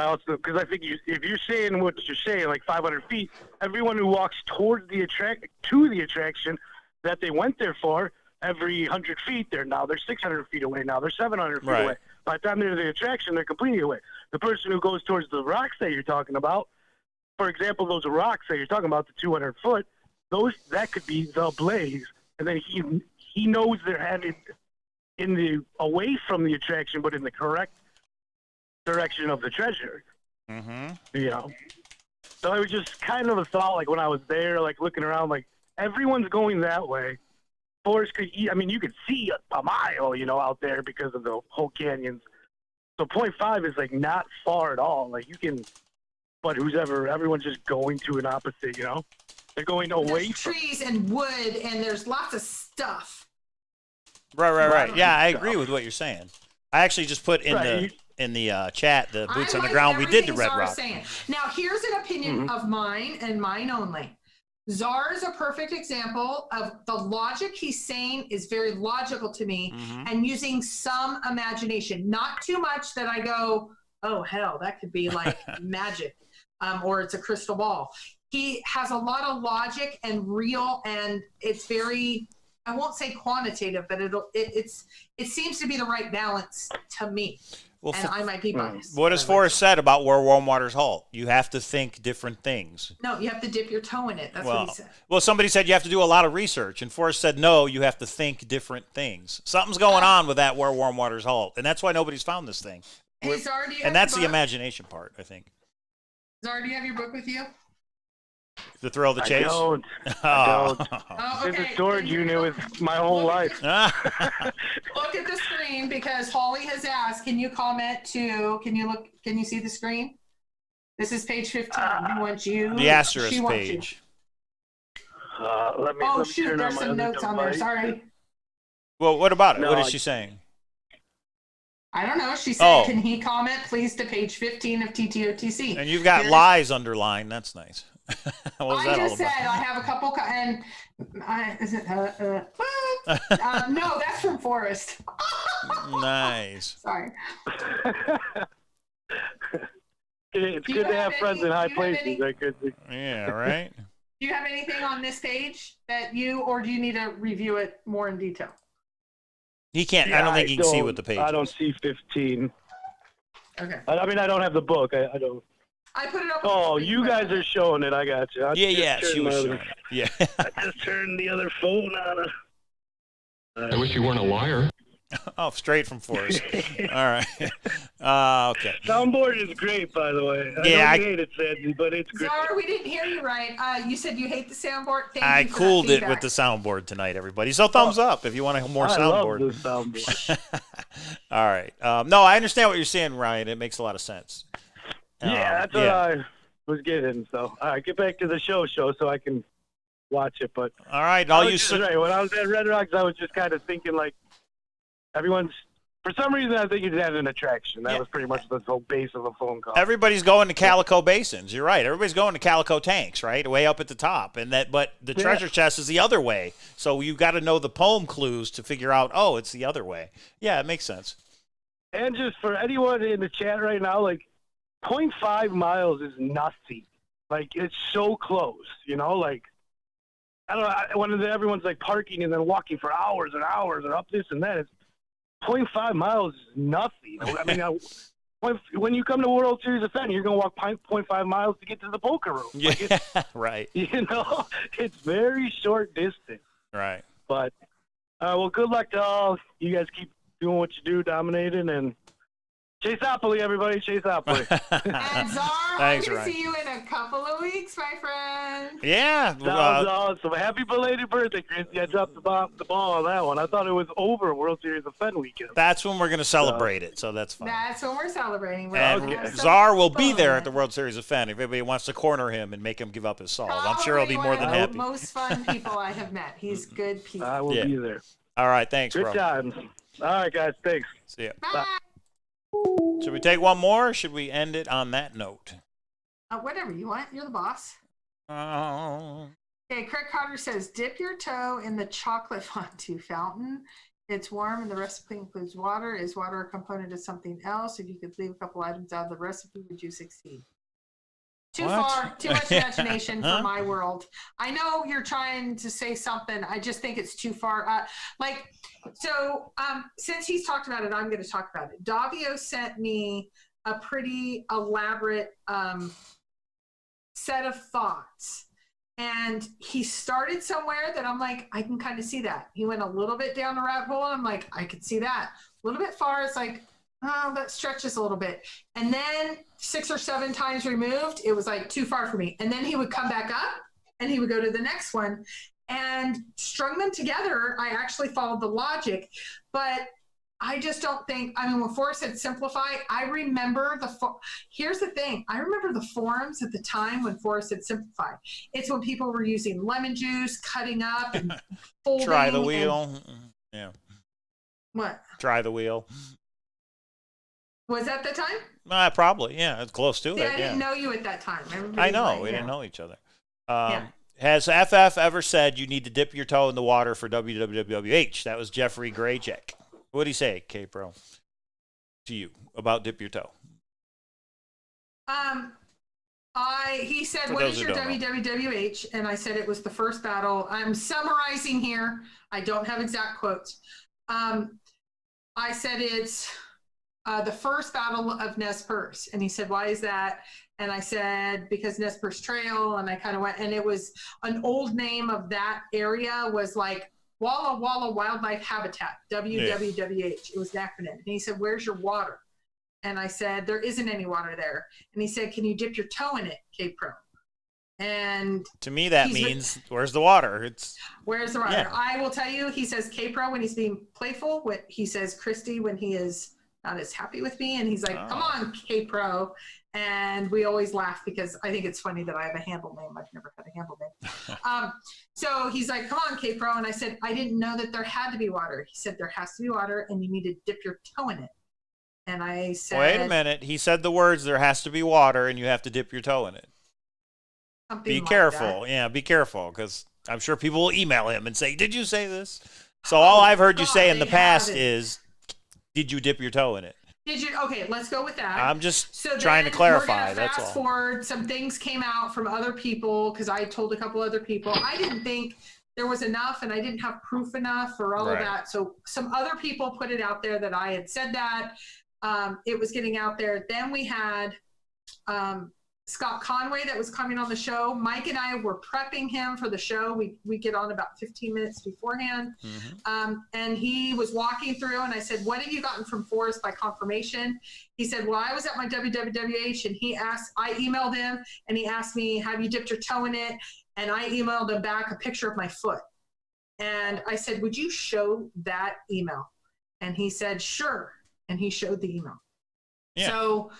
I think if you're saying what you're saying, like 500 feet, everyone who walks towards the attraction that they went there for, every 100 feet, they're 600 feet away. Now they're 700 feet Right. away. By the time they're at the attraction, they're completely away. The person who goes towards the rocks that you're talking about, for example, those rocks that you're talking about, the 200 foot, that could be the blaze, and then he knows they're headed away from the attraction, but in the correct direction of the treasure. Mm-hmm. You know, so it was just kind of a thought, like when I was there, like looking around, like everyone's going that way. Forrest could eat. I mean, you could see a mile, you know, out there because of the whole canyons. So 0.5 is like not far at all. Like you can, but everyone's just going to an opposite, you know. They're going away There's from. trees and wood, and there's lots of stuff. Right. Yeah, I agree with what you're saying. I actually just put in Right. the chat the boots I on the like ground we did to everything Red Czar's Rock. saying. Now, here's an opinion of mine and mine only. Czar is a perfect example of the logic he's saying is very logical to me and using some imagination. Not too much that I go, oh, hell, that could be like magic or it's a crystal ball. He has a lot of logic and real, and it's very, I won't say quantitative, but it seems to be the right balance to me. Well, And I might be biased. what has Forrest said about where Warm Waters halt? You have to think different things. No, you have to dip your toe in it. That's what he said. Well, somebody said you have to do a lot of research, and Forrest said no, you have to think different things. Something's going on with that where Warm Waters halt, and that's why nobody's found this thing. He's already And that's the imagination part, I think. Zara, do you have your book with you? The Thrill of the Chase? I don't. Oh, It's okay. a storage Then you're unit gonna with my whole life. Look at the screen because Holly has asked, can you comment to, can you see the screen? This is page 15. He wants you. The asterisk she wants you. page. Let me, Oh, let me shoot, turn there's on my some other notes on there. device. Sorry. Well, what about it? No, What is she saying? I don't know. She said, Oh. can he comment, please, to page 15 of TTOTC? And you've got Here's- lies underlined. That's nice. What was I that all just said about? I have a couple, and is it, no, that's from Forrest. Nice. Sorry. It's Do you good to have have friends any- in high do you have places. any- I could. Yeah, right? Do you have anything on this page that or do you need to review it more in detail? He can't. I don't think he can see what the page I don't is. see 15. Okay. I mean, I don't have the book. I don't. I put it up. Oh, you guys are showing it. I got you. Yeah, she was showing it. Yeah. I just turned the other phone on. I wish you weren't a liar. Oh, straight from Forrest. All right. Okay. Soundboard is great, by the way. Yeah, I I- don't hate it, Sandy, but it's great. Zara, we didn't hear you right. You said you hate the soundboard. Thank I you for that cooled it with feedback. the soundboard tonight, everybody. So thumbs up if you want more I soundboard. love the soundboard. All right. No, I understand what you're saying, Ryan. It makes a lot of sense. Yeah, that's what I was getting. So, all right, get back to the show so I can watch it. But All right. I All was you just right. When I was at Red Rocks, I was just kind of thinking like everyone's. For some reason, I think it's at an attraction. That was pretty much the whole base of the phone call. everybody's going to Calico Basins. You're right. Everybody's going to Calico Tanks, right? Way up at the top. But the treasure chest is the other way. So you got to know the poem clues to figure out, oh, it's the other way. Yeah, it makes sense. And just for anyone in the chat right now, like 0.5 miles is nothing. Like it's so close, like I don't know, when everyone's like parking and then walking for hours and hours and up this and that, it's 0.5 miles is nothing. I mean, when you come to World Series of Fenn, you're going to walk 0.5 miles to get to the poker room. Yeah, Like right. it's very short distance. Right. But, well, good luck to all. You guys keep doing what you do, dominating, and Chaseopoly, everybody, Chaseopoly. And Zara, Thanks, I'm going to Ryan. see you in a couple of weeks, my friend. Yeah. That was awesome. Happy belated birthday, Chrissy. I dropped the ball on that one. I thought it was over World Series of Fenn weekend. That's when we're going to celebrate it, so that's fine. That's when we're celebrating. We're And gonna have some Czar will be there fun. at the World Series of Fenn if anybody wants to corner him and make him give up his salt. I'm sure he'll be more than Probably one happy. of the most fun people I have met. He's good people. I will Yeah. be there. All right, thanks, Good bro. times. All right, guys. Thanks. See ya. Bye. Should we take one more, or should we end it on that note? Whatever you want. You're the boss. Oh. Okay, Craig Carter says, dip your toe in the chocolate fondue fountain. It's warm and the recipe includes water. Is water a component of something else? If you could leave a couple items out of the recipe, would you succeed? Too What? far, too much imagination Huh? for my world. I know you're trying to say something. I just think it's too far. Since he's talked about it, I'm going to talk about it. Davio sent me a pretty elaborate set of thoughts. And he started somewhere that I'm like, I can kind of see that. He went a little bit down the rabbit hole. And I'm like, I could see that. A little bit far, it's like, oh, that stretches a little bit. And then 6 or 7 times removed, it was like too far for me. And then he would come back up and he would go to the next one and strung them together. I actually followed the logic, but I just don't think, when Forrest said simplify, I remember here's the thing. I remember the forums at the time when Forrest said simplify. It's when people were using lemon juice, cutting up and folding. Try the wheel. Yeah. What? Try the wheel. Was that the time? Probably. Yeah, it's close to See, it. I didn't know you at that time. I know. We didn't know each other. Has FF ever said you need to dip your toe in the water for WWWH? That was Jeffrey Graycheck. What did he say, K-Pro, to you about dip your toe? He said, For what those is who your don't know. WWWH? And I said it was the first battle. I'm summarizing here. I don't have exact quotes. I said it's the first battle of Nez Perce. And he said, why is that? And I said, because Nez Perce Trail. And I kind of went, and it was an old name of that area was like Walla Walla Wildlife Habitat, WWWH. It was an acronym. And he said, where's your water? And I said, there isn't any water there. And he said, can you dip your toe in it, K-Pro? And to me, that means, where's the water? Where's the water? Yeah. I will tell you, he says K-Pro when he's being playful. He says Christy when he is not as happy with me. And he's like, come on, K-Pro. And we always laugh because I think it's funny that I have a handle name. I've never had a handle name. So he's like, come on, K-Pro. And I said, I didn't know that there had to be water. He said, there has to be water and you need to dip your toe in it. And I said, wait a minute. He said the words, there has to be water and you have to dip your toe in it. Be careful. Yeah, be careful, because I'm sure people will email him and say, did you say this? So all I've heard you say in the past is, did you dip your toe in it? Did you? Okay, let's go with that. I'm just trying to clarify. That's all. Fast forward. Some things came out from other people because I told a couple other people. I didn't think there was enough, and I didn't have proof enough for all of that. So some other people put it out there that I had said that. It was getting out there. Then we had Scott Conway that was coming on the show. Mike and I were prepping him for the show. We get on about 15 minutes beforehand. And he was walking through and I said, what have you gotten from Forrest by confirmation? He said, well, I was at my WWWH and I emailed him and he asked me, have you dipped your toe in it? And I emailed him back a picture of my foot. And I said, would you show that email? And he said, sure. And he showed the email. Yeah. So,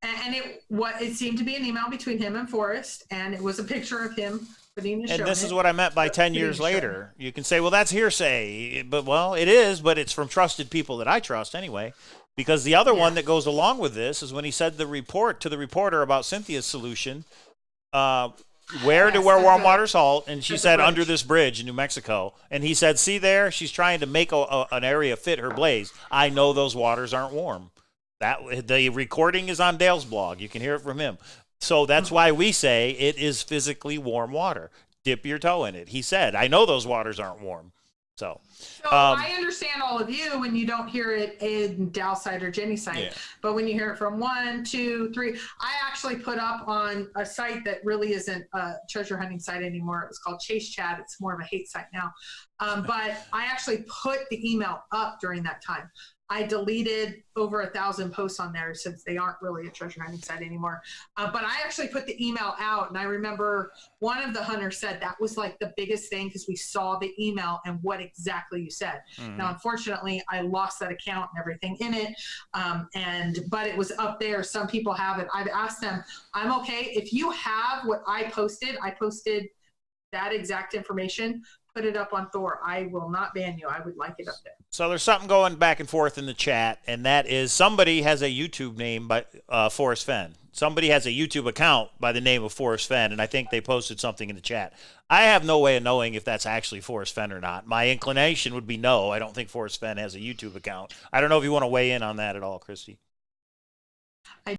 and it seemed to be an email between him and Forrest, and it was a picture of him putting the show. And this is what I meant by 10 years later. You can say, well, that's hearsay. But, well, it is, but it's from trusted people that I trust anyway. Because the other one that goes along with this is when he said the report to the reporter about Cynthia's solution, where warm water's halt, and she said under this bridge in New Mexico. And he said, see there, she's trying to make an area fit her blaze. I know those waters aren't warm. The recording is on Dale's blog. You can hear it from him. So that's why we say it is physically warm water. Dip your toe in it. He said, I know those waters aren't warm. So I understand all of you when you don't hear it in Dal's side or Jenny's side, but when you hear it from 1, 2, 3, I actually put up on a site that really isn't a treasure hunting site anymore. It was called Chase Chat. It's more of a hate site now. But I actually put the email up during that time. I deleted over 1,000 posts on there since they aren't really a treasure hunting site anymore. But I actually put the email out, and I remember one of the hunters said that was like the biggest thing because we saw the email and what exactly you said. Now, unfortunately, I lost that account and everything in it, but it was up there. Some people have it. I've asked them, I'm okay. If you have what I posted that exact information, put it up on Thor. I will not ban you. I would like it up there. So there's something going back and forth in the chat, and that is somebody has a YouTube name by Forrest Fenn. Somebody has a YouTube account by the name of Forrest Fenn, and I think they posted something in the chat. I have no way of knowing if that's actually Forrest Fenn or not. My inclination would be no. I don't think Forrest Fenn has a YouTube account. I don't know if you want to weigh in on that at all, Christy.